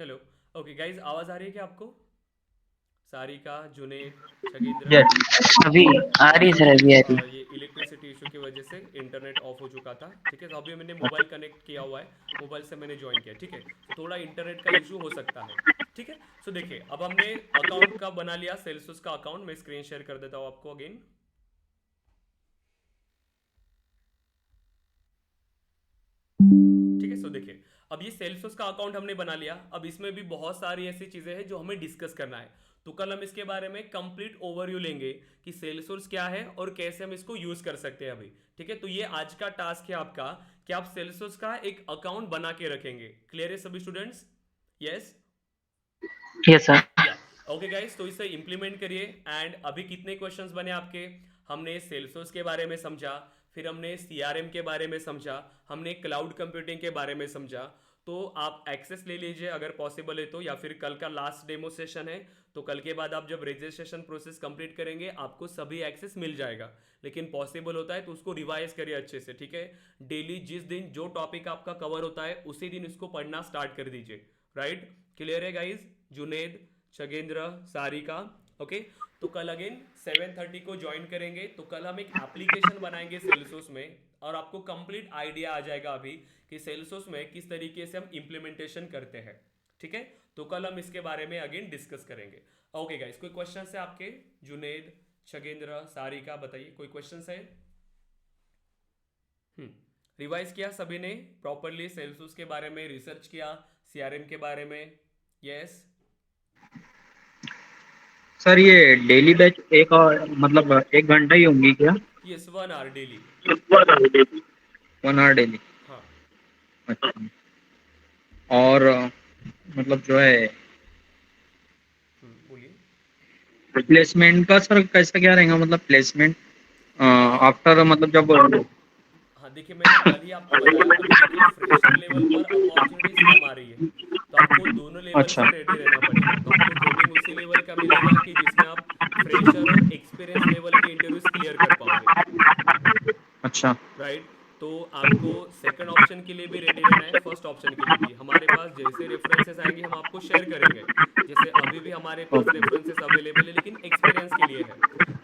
हेलो। ओके गाइज, आवाज़ आ रही है क्या आपको? सारिका, जुनेद, छगेंद्र। Yes, okay. अभी आ रही है सॉरी सर, अभी आ गाइज, रही ये इलेक्ट्रिसिटी इशू की वजह से इंटरनेट ऑफ हो चुका था। ठीक है, तो अभी मैंने मोबाइल कनेक्ट किया हुआ है, मोबाइल से मैंने ज्वाइन किया। ठीक है, तो थोड़ा इंटरनेट का इशू हो सकता है। ठीक है, सो देखिए, अब हमने अकाउंट का बना लिया, सेल्सियस का अकाउंट। मैं स्क्रीन शेयर कर देता हूँ आपको अगेन। ठीक है, सो देखिए, अब ये सेल्सियस का अकाउंट हमने बना लिया। अब इसमें भी बहुत सारी ऐसी चीजें हैं जो हमें डिस्कस करना है। तो कल हम इसके बारे में कंप्लीट ओवरव्यू लेंगे कि सेल्सियस क्या है और कैसे हम इसको यूज कर सकते हैं अभी। ठीक है, तो ये आज का टास्क है आपका कि आप सेल्सियस का एक अकाउंट बना के रखेंगे। क्लियर है सभी स्टूडेंट्स? यस। है। Yes sir. या ओके गाइस, तो इसे इंप्लीमेंट करिए। एंड अभी कितने क्वेश्चंस बने आपके? हमने सेल्सफोर्स के बारे में समझा, फिर हमने सीआरएम के बारे में समझा, हमने क्लाउड कंप्यूटिंग के बारे में समझा। तो आप एक्सेस ले लीजिए अगर पॉसिबल है तो, या फिर कल का लास्ट डेमो सेशन है, तो कल के बाद आप जब रजिस्ट्रेशन प्रोसेस कंप्लीट करेंगे आपको सभी एक्सेस मिल जाएगा। लेकिन पॉसिबल होता है तो उसको रिवाइज करिए अच्छे से। ठीक है, डेली जिस दिन जो टॉपिक आपका कवर होता है उसी दिन इसको पढ़ना स्टार्ट कर दीजिए। राइट? क्लियर है गाइज? जुनेद, छगेंद्र, सारिका। ओके, तो कल अगेन 7:30 को ज्वाइन करेंगे। तो कल हम एक एप्लीकेशन बनाएंगे सेल्सियस में, और आपको कंप्लीट आइडिया आ जाएगा अभी कि सेल्सियस में किस तरीके से हम इंप्लीमेंटेशन करते हैं। ठीक है, तो कल हम इसके बारे में अगेन डिस्कस करेंगे। ओके गाइस, कोई क्वेश्चन है आपके? जुनेद, छगेंद्र, सारिका, बताइए कोई क्वेश्चन है? रिवाइज किया सभी ने प्रॉपरली? सेल्सियस के बारे में रिसर्च किया, सीआरएम के बारे में? यस। सर ये डेली बैच एक और मतलब 1 घंटा ही होंगी क्या? Yes, 1 hour daily. 1 hour daily. हाँ। अच्छा। और मतलब जो है बोलिए। प्लेसमेंट का सर कैसा क्या रहेगा, मतलब प्लेसमेंट आफ्टर मतलब जब। हाँ देखिए, मैंने कल ही आपको बताया, अभी देखिए फ्रेशर लेवल पर अपॉर्चुनिटीज कम आ रही है, तो आपको दोनों लेवल अच्छा। से रेडी रहना पड़ेगा। तो आपको ट्रेनिंग उसी लेवल का मिलेगा कि जिसमें आप फ्रेशर और एक्सपीरियंस लेवल के इंटरव्यूज क्लियर कर पाओगे। अच्छा। राइट? तो आपको सेकंड ऑप्शन के लिए भी रेडी रहना है, फर्स्ट ऑप्शन के लिए भी। हमारे पास जैसे रेफरेंसेस आएंगे हम आपको शेयर करेंगे। जैसे अभी भी हमारे पास ओके। रेफरेंसेस अवेलेबल है, लेकिन एक्सपीरियंस के लिए है।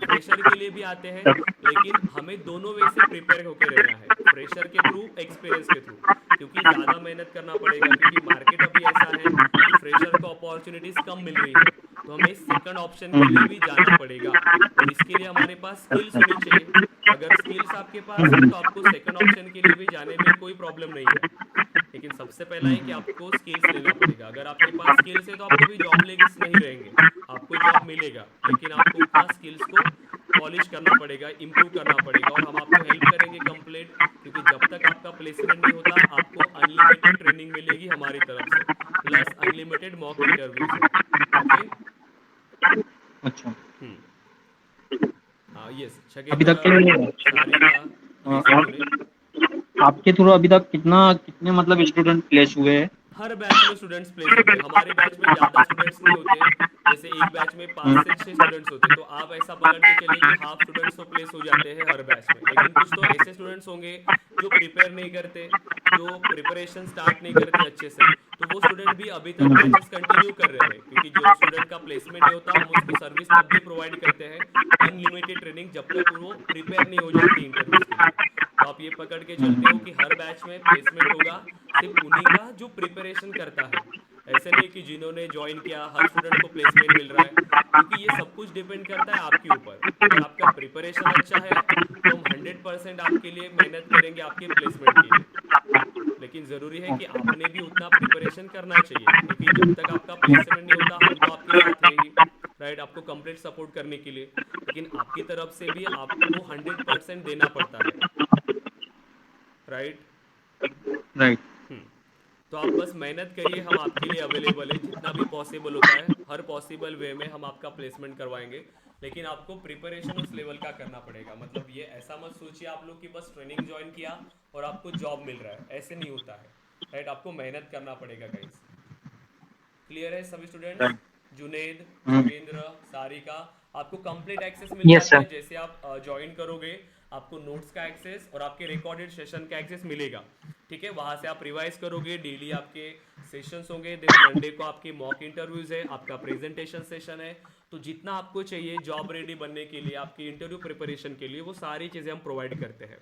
फ्रेशर के लिए भी आते हैं, लेकिन हमें दोनों वे से प्रिपेयर होकर रहना है, फ्रेशर के थ्रू, एक्सपीरियंस के थ्रू। क्योंकि ज़्यादा मेहनत करना पड़ेगा, क्योंकि मार्केट अभी ऐसा है कि फ्रेशर को अपॉर्चुनिटीज़ कम मिल रही है। तो हमें सेकंड ऑप्शन के लिए भी जाना पड़ेगा, और इसके लिए हमारे पास स्किल्स होनी चाहिए। अगर स्किल्स आपके पास है तो आपको सेकंड ऑप्शन के लिए भी जाने में कोई प्रॉब्लम नहीं है। लेकिन सबसे पहला है कि आपको स्किल्स लेना पड़ेगा। अगर आपके पास स्किल्स है तो आप कभी जॉबलेस नहीं रहेंगे, आपको जॉब मिलेगा, लेकिन आपको उतना स्किल्स को पॉलिश करना पड़ेगा, इंप्रूव करना पड़ेगा, और हम आपको हेल्प करेंगे कंप्लीट। क्योंकि जब तक आपका प्लेसमेंट नहीं होता आपको अनलिमिटेड ट्रेनिंग मिलेगी हमारी तरफ से, प्लस अनलिमिटेड मॉक इंटरव्यूज है। ओके। अच्छा। हम्म। हाँ यस, अभी छगेंद्र, तक के लिए सारिका, यस जुनेद। आपके थ्रू अभी तक कितने मतलब स्टूडेंट प्लेस हुए हैं? हर बैच में स्टूडेंट्स प्लेस होते हैं। हमारे बैच में ज़्यादा स्टूडेंट्स नहीं होते, जैसे एक बैच में 5 से 6 स्टूडेंट्स होते, तो आप ऐसा पकड़ के चलिए कि हाफ स्टूडेंट्स तो प्लेस हो जाते हैं हर बैच में। लेकिन कुछ तो ऐसे स्टूडेंट्स होंगे जो प्रिपेयर नहीं करते, जो प्रिपरेशन स्टार्ट नहीं करते अच्छे से, तो वो स्टूडेंट भी अभी तक बैचेस कंटिन्यू कर रहे हैं। क्योंकि जो स्टूडेंट का प्लेसमेंट नहीं होता हम उसको सर्विस तब भी प्रोवाइड करते हैं, अनलिमिटेड ट्रेनिंग, जब तक वो प्रिपेयर नहीं हो जाती इंटरव्यूज के लिए। तो आप ये पकड़ के चलते हो कि हर बैच में प्लेसमेंट होगा सिर्फ उन्हीं का जो प्रिपरेशन करता है। ऐसे नहीं कि जिन्होंने ज्वाइन किया हर स्टूडेंट को प्लेसमेंट मिल रहा है, क्योंकि ये सब कुछ डिपेंड करता है आपके ऊपर। अगर आपका प्रिपरेशन अच्छा है तो हम 100% आपके लिए मेहनत करेंगे आपके प्लेसमेंट के लिए। लेकिन ज़रूरी है कि आपने भी उतना प्रिपरेशन करना चाहिए, क्योंकि जब तक आपका प्लेसमेंट नहीं होता हम तो आपके साथ हैं ही। राइट? आपको कंप्लीट सपोर्ट करने के लिए, लेकिन आपकी तरफ से भी आपको 100% देना पड़ता है। राइट? राइट। तो आप बस मेहनत करिए, हम आपके लिए अवेलेबल है, जितना भी पॉसिबल होता है हर पॉसिबल वे में हम आपका प्लेसमेंट करवाएंगे। लेकिन आपको प्रिपरेशन उस लेवल का करना पड़ेगा। मतलब ये ऐसा मत सोचिए आप लोग कि बस ट्रेनिंग ज्वाइन किया और आपको जॉब मिल रहा है, ऐसे नहीं होता है। राइट? आपको मेहनत करना पड़ेगा गाइस। क्लियर है सभी स्टूडेंट्स? राइट। जुनेद, हम्म। छगेंद्र, सारिका, आपको कंप्लीट एक्सेस मिल यस जाता सर। है। जैसे आप ज्वाइन करोगे आपको नोट्स का एक्सेस और आपके रिकॉर्डेड सेशन का एक्सेस मिलेगा। ठीक है, वहां से आप रिवाइज करोगे, डेली आपके सेशंस होंगे, देन संडे को आपके मॉक इंटरव्यूज है, आपका प्रेजेंटेशन सेशन है। तो जितना आपको चाहिए जॉब रेडी बनने के लिए, आपकी इंटरव्यू प्रिपरेशन के लिए, वो सारी चीज़ें हम प्रोवाइड करते हैं।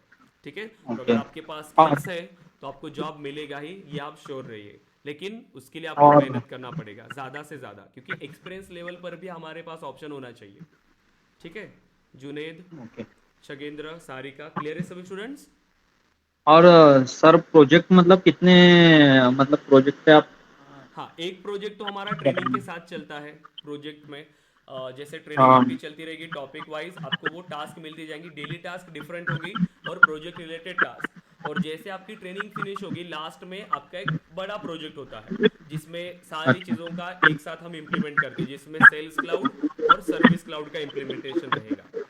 ठीक है, तो ओके। अगर आपके पास और स्किल्स है तो आपको जॉब मिलेगा ही, ये आप श्योर रहिए। लेकिन उसके लिए आपको और मेहनत करना पड़ेगा ज़्यादा से ज़्यादा, क्योंकि एक्सपीरियंस लेवल पर भी हमारे पास ऑप्शन होना चाहिए। ठीक है, जुनेद, ओके। शगेंद्र, सारिका, क्लियर है सभी स्टूडेंट्स? और सर प्रोजेक्ट मतलब कितने, मतलब प्रोजेक्ट पे आप हाँ, एक प्रोजेक्ट तो हमारा ट्रेनिंग के साथ चलता है। प्रोजेक्ट में जैसे ट्रेनिंग हाँ, आपकी चलती रहेगी टॉपिक वाइज, आपको वो टास्क मिलती जाएंगी, डेली टास्क डिफरेंट होगी और प्रोजेक्ट रिलेटेड टास्क। और जैसे आपकी ट्रेनिंग फिनिश होगी, लास्ट में आपका एक बड़ा प्रोजेक्ट होता है जिसमें सारी अच्छा। चीज़ों का एक साथ हम इम्प्लीमेंट करते हैं, जिसमें सेल्स क्लाउड और सर्विस क्लाउड का इम्प्लीमेंटेशन रहेगा,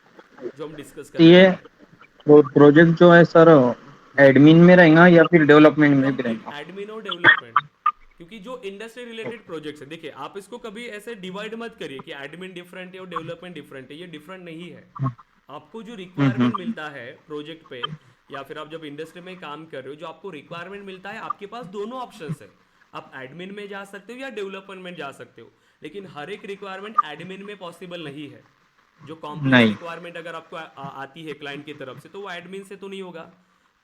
जो हम डिस्कस तो करने ये वाले हैं। प्रोजेक्ट जो है सर एडमिन में रहेगा या फिर डेवलपमेंट में भी कंप्लीट रहेगा? एडमिन और डेवलपमेंट, क्योंकि जो इंडस्ट्री रिलेटेड प्रोजेक्ट्स है, देखिए आप इसको कभी ऐसे डिवाइड मत करिए कि एडमिन डिफरेंट है और डेवलपमेंट डिफरेंट है, ये डिफरेंट नहीं है। आपको जो रिक्वायरमेंट हम्म। मिलता है प्रोजेक्ट पे, या फिर आप जब इंडस्ट्री में काम कर रहे हो, जो आपको रिक्वायरमेंट मिलता है, आपके पास दोनों ऑप्शंस है। आप एडमिन में जा सकते हो या डेवलपमेंट में जा सकते हो, लेकिन हर एक रिक्वायरमेंट एडमिन में पॉसिबल नहीं है। जो कॉम्प्लेक्स नहीं। रिक्वायरमेंट अगर आपको आती है क्लाइंट की तरफ से, तो वो एडमिन से तो नहीं होगा।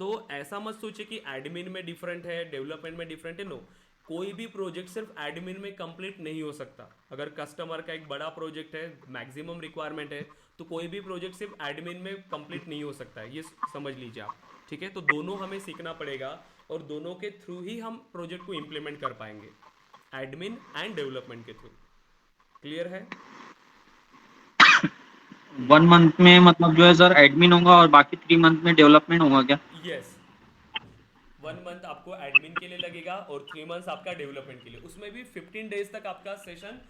तो ऐसा मत सोचिए कि एडमिन में डिफरेंट है, डेवलपमेंट में डिफरेंट है। नो, कोई भी प्रोजेक्ट सिर्फ एडमिन में कंप्लीट नहीं हो सकता। अगर कस्टमर का एक बड़ा प्रोजेक्ट है, मैक्सिमम रिक्वायरमेंट है, तो कोई भी प्रोजेक्ट सिर्फ एडमिन में कंप्लीट नहीं हो सकता है, ये समझ लीजिए आप। ठीक है, तो दोनों हमें सीखना पड़ेगा और दोनों के थ्रू ही हम प्रोजेक्ट को इंप्लीमेंट कर पाएंगे, एडमिन एंड डेवलपमेंट के थ्रू। क्लियर है? 1 मंथ में मतलब जो है सर एडमिन होगा और बाकी 3 मंथ में डेवलपमेंट होगा क्या? यस, 1 मंथ आपको एडमिन के लिए लगेगा और 3 मंथ्स आपका डेवलपमेंट के लिए। उसमें भी 15 डेज तक आपका सेशन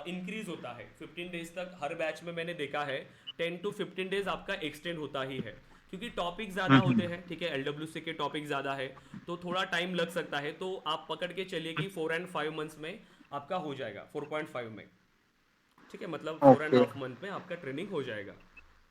इंक्रीज होता है। 15 डेज तक हर बैच में मैंने देखा है, 10 to 15 डेज आपका एक्सटेंड होता ही है, क्योंकि टॉपिक ज़्यादा होते हैं। ठीक है, एलडब्ल्यूसी के टॉपिक ज़्यादा है, तो थोड़ा टाइम लग सकता है। तो आप पकड़ के चलिए कि 4 and 5 मंथ्स में आपका हो जाएगा, 4.5 में। ठीक है, मतलब four and okay. Half month में आपका ट्रेनिंग हो जाएगा।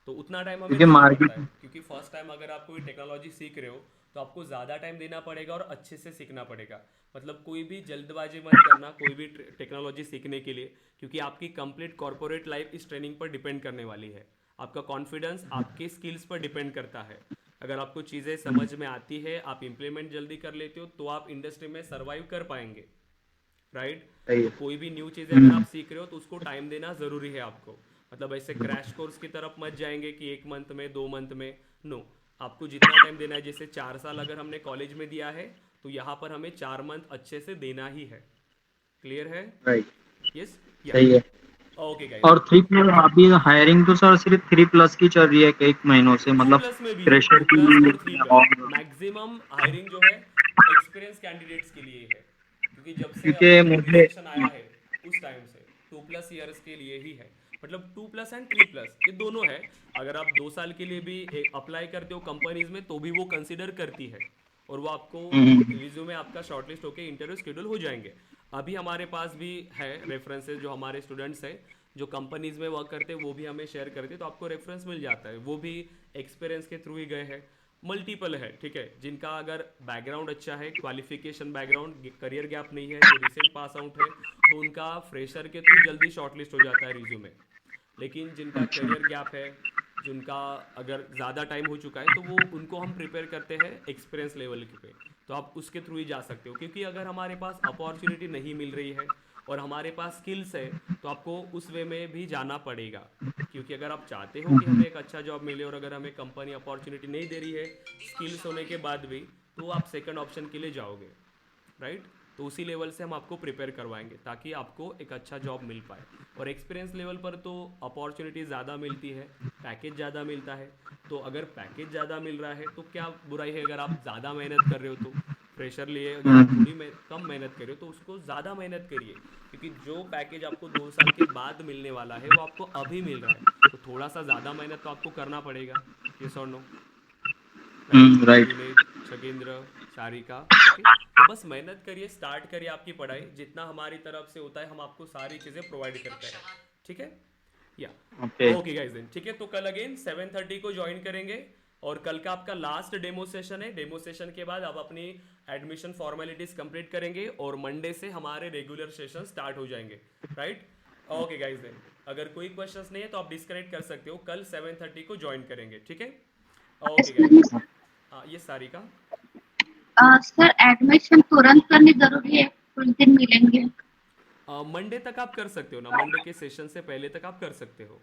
तो उतना टाइम हमें क्योंकि देना पड़ता मार्केट है, क्योंकि फर्स्ट टाइम अगर आप कोई टेक्नोलॉजी सीख रहे हो तो आपको ज़्यादा टाइम देना पड़ेगा और अच्छे से सीखना पड़ेगा। मतलब कोई भी जल्दबाजी मत करना कोई भी टेक्नोलॉजी सीखने के लिए, क्योंकि आपकी कंप्लीट कॉर्पोरेट लाइफ इस ट्रेनिंग पर डिपेंड करने वाली है। आपका कॉन्फिडेंस आपके स्किल्स पर डिपेंड करता है। अगर आपको चीज़ें समझ में आती है, आप इम्प्लीमेंट जल्दी कर लेते हो, तो आप इंडस्ट्री में सर्वाइव कर पाएंगे। राइट? सही तो है। कोई भी न्यू चीज़ें अगर आप सीख रहे हो तो उसको टाइम देना ज़रूरी है आपको। मतलब ऐसे क्रैश कोर्स की तरफ मत जाएंगे कि 1 मंथ में, 2 मंथ में। नो, आपको जितना टाइम देना है, जैसे 4 साल अगर हमने कॉलेज में दिया है, तो यहाँ पर हमें 4 मंथ अच्छे से देना ही है। क्लियर है? राइट। यस, या सही है। Okay guys. और 3 प्लस अभी हायरिंग तो सर सिर्फ 3 प्लस की चल रही है कि 1 महीनों से, टू मतलब प्लस में भी है, फ्रेशर 2 प्लस और थ्री की प्लस और मैक्सिमम हायरिंग जो है एक्सपीरियंस कैंडिडेट्स के लिए है, क्योंकि जब से अभी क्योंकि तक मुझे रिसेशन आया है उस टाइम से 2+ ईयर्स के लिए ही है। मतलब 2+ एंड 3+ ये दोनों है। अगर आप 2 साल के लिए भी अप्लाई करते हो कंपनीज में, तो भी वो कंसिडर करती है और वो आपको हम्म। रिज्यूमे आपका शॉर्टलिस्ट होकर इंटरव्यू शेड्यूल हो जाएंगे। अभी हमारे पास भी है रेफरेंसेस, जो हमारे स्टूडेंट्स हैं जो कंपनीज में वर्क करते हैं, वो भी हमें शेयर करते हैं, तो आपको रेफरेंस मिल जाता है। वो भी एक्सपीरियंस के थ्रू ही गए हैं। मल्टीपल है, ठीक है, जिनका अगर बैकग्राउंड अच्छा है, क्वालिफिकेशन बैकग्राउंड, करियर गैप नहीं है, जो रिसेंट पास आउट है, तो उनका फ्रेशर के थ्रू जल्दी शॉर्टलिस्ट हो जाता है रिज्यूमे। लेकिन जिनका अच्छा। करियर गैप है, जिनका अगर ज़्यादा टाइम हो चुका है, तो वो उनको हम प्रिपेयर करते हैं एक्सपीरियंस लेवल के पे। तो आप उसके थ्रू ही जा सकते हो, क्योंकि अगर हमारे पास अपॉर्चुनिटी नहीं मिल रही है और हमारे पास स्किल्स है, तो आपको उस वे में भी जाना पड़ेगा। क्योंकि अगर आप चाहते हो कि हमें एक अच्छा जॉब मिले और अगर हमें कंपनी अपॉर्चुनिटी नहीं दे रही है स्किल्स होने के बाद भी, तो आप सेकंड ऑप्शन के लिए जाओगे। राइट? तो उसी लेवल से हम आपको प्रिपेयर करवाएंगे ताकि आपको एक अच्छा जॉब मिल पाए। और एक्सपीरियंस लेवल पर तो अपॉर्चुनिटी ज़्यादा मिलती है, पैकेज ज़्यादा मिलता है। तो अगर पैकेज ज़्यादा मिल रहा है तो क्या बुराई है अगर आप ज़्यादा मेहनत कर रहे हो तो। प्रेशर लिए अगर आप हम्म। थोड़ी कम मेहनत कर रहे हो तो उसको ज़्यादा मेहनत करिए, क्योंकि जो पैकेज आपको 2 साल के बाद मिलने वाला है वो आपको अभी मिल रहा है। तो थोड़ा सा ज़्यादा मेहनत तो आपको करना पड़ेगा। ये और no? Right? Right. Juned, Shagendra, Sarika, okay. तो बस मेहनत करिए, स्टार्ट करिए आपकी पढ़ाई, जितना हमारी तरफ से होता है हम आपको सारी चीज़ें प्रोवाइड करते हैं। ठीक है? या ओके ओके गाइस देन ठीक है, तो कल अगेन 7:30 को ज्वाइन करेंगे और कल का आपका लास्ट डेमो सेशन है। डेमो सेशन के बाद आप अपनी एडमिशन फॉर्मेलिटीज कंप्लीट करेंगे और मंडे से हमारे रेगुलर सेशन स्टार्ट हो जाएंगे, राइट। ओके गाइस देन अगर कोई क्वेश्चंस नहीं है तो आप डिस्कनेक्ट कर सकते हो, कल 7:30 को ज्वाइन करेंगे, ठीक है। ओके गाइस, हाँ ये सारिका। सर एडमिशन तुरंत करनी जरूरी है, कुछ दिन मिलेंगे? मंडे तक आप कर सकते हो ना, मंडे के सेशन से पहले तक आप कर सकते हो।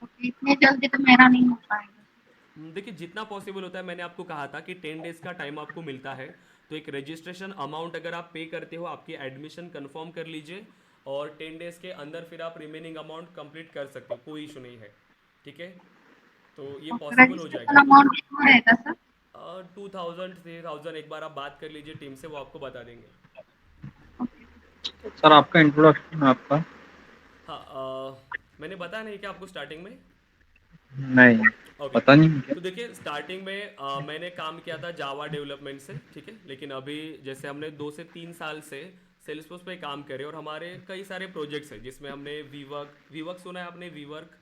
ओके, इतने जल्दी तो मेरा नहीं हो पाएगा। देखिए जितना पॉसिबल होता है, मैंने आपको कहा था कि 10 डेज का टाइम आपको मिलता है, तो एक रजिस्ट्रेशन अमाउंट अगर आप पे करते हो, आपकी एडमिशन कंफर्म कर लीजिए और 10 डेज के अंदर फिर आप रिमेनिंग अमाउंट कंप्लीट कर सकते हो, कोई इशू नहीं है, ठीक है। तो ये पॉसिबल हो रजिस्ट्रेशन जाएगा। अमाउंट कितना रहेगा सर? 2000 3000 एक बार आप बात कर लीजिए टीम से, वो आपको बता देंगे। सर आपका इंट्रोडक्शन आपका हाँ मैंने बताया नहीं क्या आपको स्टार्टिंग में? नहीं ओके पता नहीं क्या तो देखिए स्टार्टिंग में मैंने काम किया था जावा डेवलपमेंट से, ठीक है, लेकिन अभी जैसे हमने 2 से 3 साल से सेल्सफोर्स पे काम करे और हमारे कई सारे प्रोजेक्ट्स हैं जिसमें हमने वीवर्क सुना है आपने? वीवर्क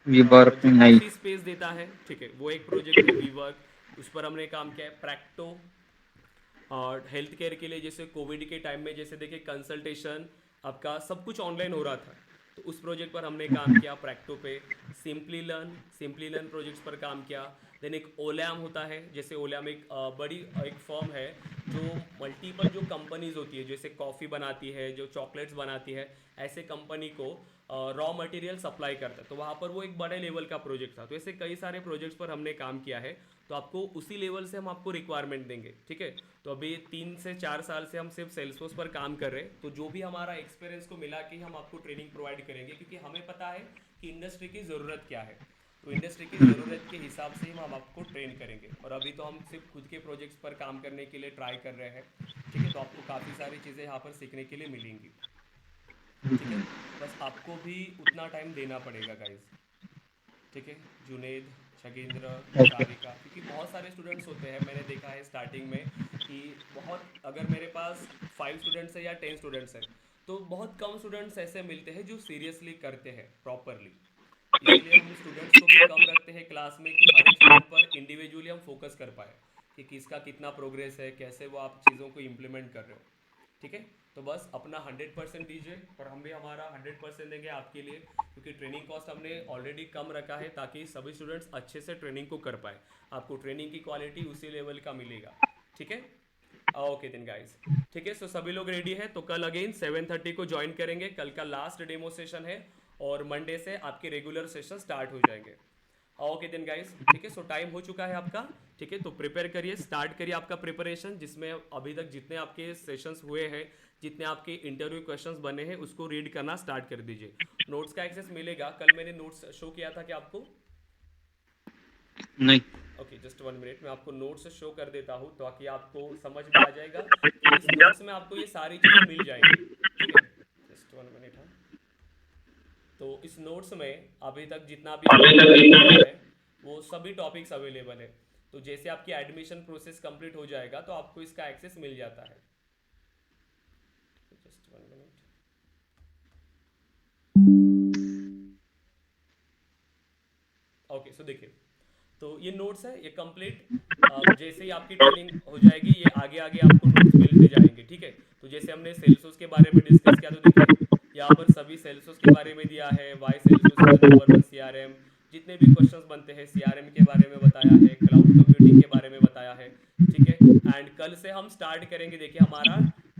ये बार जो नहीं ऑफिस स्पेस देता है, ठीक है, वो एक प्रोजेक्ट है वीवर्क, उस पर हमने काम किया है। प्रैक्टो और हेल्थ केयर के लिए, जैसे कोविड के टाइम में जैसे देखिए कंसल्टेशन आपका सब कुछ ऑनलाइन हो रहा था, तो उस प्रोजेक्ट पर हमने काम किया प्रैक्टो पे। सिंपली लर्न प्रोजेक्ट्स पर काम किया। देन एक ओलैम होता है, जैसे ओलैम एक बड़ी एक फर्म है जो मल्टीपल जो कंपनीज होती है, जैसे कॉफ़ी बनाती है, जो चॉकलेट्स बनाती है, ऐसे कंपनी को रॉ मटेरियल सप्लाई करता है, तो वहाँ पर वो एक बड़े लेवल का प्रोजेक्ट था। तो ऐसे कई सारे प्रोजेक्ट्स पर हमने काम किया है, तो आपको उसी लेवल से हम आपको रिक्वायरमेंट देंगे, ठीक है। तो अभी 3 से 4 साल से हम सिर्फ सेल्सफोर्स पर काम कर रहे हैं, तो जो भी हमारा एक्सपीरियंस को मिला कि हम आपको ट्रेनिंग प्रोवाइड करेंगे, क्योंकि हमें पता है कि इंडस्ट्री की ज़रूरत क्या है, तो इंडस्ट्री की ज़रूरत के हिसाब से हम आपको ट्रेन करेंगे। और अभी तो हम सिर्फ खुद के प्रोजेक्ट्स पर काम करने के लिए ट्राई कर रहे हैं, ठीक है, तो आपको काफ़ी सारी चीज़ें यहाँ पर सीखने के लिए मिलेंगी, ठीक है। बस आपको भी उतना टाइम देना पड़ेगा गाइज, ठीक है। जुनेद, शगेंद्र, सारिका, क्योंकि बहुत सारे स्टूडेंट्स होते हैं, मैंने देखा है स्टार्टिंग में कि बहुत, अगर मेरे पास 5 स्टूडेंट्स है या 10 स्टूडेंट्स है, तो बहुत कम स्टूडेंट्स ऐसे मिलते हैं जो सीरियसली करते हैं प्रॉपरली। इसलिए हम स्टूडेंट्स को भी कम रखते हैं क्लास में कि हर एक स्टूडेंट पर इंडिविजुअली हम फोकस कर पाए कि किसका कितना प्रोग्रेस है, कैसे वो आप चीज़ों को इम्प्लीमेंट कर रहे हो, ठीक है। तो बस अपना 100% दीजिए और हम भी हमारा 100% देंगे आपके लिए, क्योंकि ट्रेनिंग कॉस्ट हमने ऑलरेडी कम रखा है ताकि सभी स्टूडेंट्स अच्छे से ट्रेनिंग को कर पाए, आपको ट्रेनिंग की क्वालिटी उसी लेवल का मिलेगा, ठीक है। ओके देन गाइस, ठीक है, सो सभी लोग रेडी है, तो कल अगेन 7:30 को ज्वाइन करेंगे। कल का लास्ट डेमो सेशन है और मंडे से आपके रेगुलर सेशन स्टार्ट हो जाएंगे। ओके देन गाइस, ठीक है, सो टाइम हो चुका है आपका, ठीक है, तो प्रिपेयर करिए, स्टार्ट करिए आपका प्रिपरेशन, जिसमें अभी तक जितने आपके सेशंस हुए हैं, जितने आपके इंटरव्यू क्वेश्चंस बने हैं, उसको रीड करना स्टार्ट कर दीजिए। नोट्स का एक्सेस मिलेगा, कल मैंने नोट्स शो किया था कि आपको नहीं ओके जस्ट 1 मिनट, मैं आपको नोट्स शो कर देता हूँ ताकि आपको समझ में आ जाएगा कि इस नोट्स में आपको ये सारी चीज़ें मिल जाएंगी, ठीक है, जस्ट 1 मिनट। हाँ, तो इस नोट्स में अभी तक जितना भी है वो सभी टॉपिक्स अवेलेबल है, तो जैसे आपकी एडमिशन प्रोसेस कंप्लीट हो जाएगा तो आपको इसका एक्सेस मिल जाता है। Just 1 minute. ओके सो देखिए, तो ये नोट्स है, ये कंप्लीट जैसे ही आपकी ट्रेनिंग हो जाएगी ये आगे आगे आपको नोट्स मिलते जाएंगे, ठीक है। तो जैसे हमने सेल्सफोर्स के बारे में डिस्कस किया, तो देखिए यहाँ पर सभी सेल्सफोर्स के बारे में दिया है, why Salesforce is the number 1 CRM, जितने भी क्वेश्चंस बनते हैं सीआरएम के बारे में बताया है, क्लाउड कंप्यूटिंग के बारे में बताया है, ठीक है। एंड कल से हम स्टार्ट करेंगे, देखिए हमारा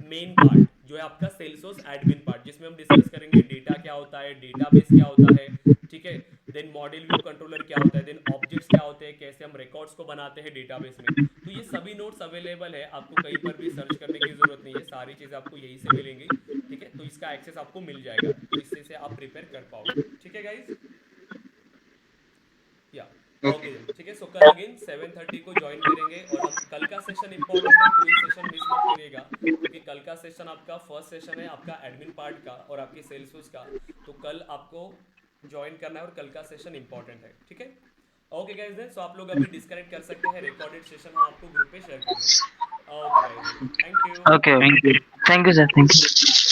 मेन पार्ट जो है आपका सेल्सफोर्स एडमिन पार्ट, जिसमें हम डिस्कस करेंगे डेटा क्या होता है, डेटाबेस क्या होता है, ठीक है, देन मॉडल व्यू कंट्रोलर क्या होता है, देन ऑब्जेक्ट्स क्या होते हैं, कैसे हम रिकॉर्ड्स को बनाते हैं डेटाबेस में। तो ये सभी नोट्स अवेलेबल है, आपको कहीं पर भी सर्च करने की जरूरत नहीं है, सारी चीज़ें आपको यहीं से मिलेंगी, ठीक है। तो इसका एक्सेस आपको मिल जाएगा, तो इससे से आप प्रिपेयर कर पाओगे, ठीक है गाइज, या ओके ठीक है। सो कल अगेन 7:30 को ज्वाइन करेंगे और हम कल का सेशन इंपॉर्टेंट है, कोई सेशन मिस मत करिएगा, क्योंकि कल का सेशन आपका फर्स्ट सेशन है आपका एडमिन पार्ट का और आपके सेल्सफोर्स का, तो कल आपको ज्वाइन करना है और कल का सेशन इंपॉर्टेंट है, ठीक है। ओके गाइस देन, सो आप लोग अभी डिस्कनेक्ट कर सकते हैं, रिकॉर्डेड सेशन हम आपको ग्रुप पे शेयर करेंगे। Okay guys, thank you. Okay, thank you sir, thank you.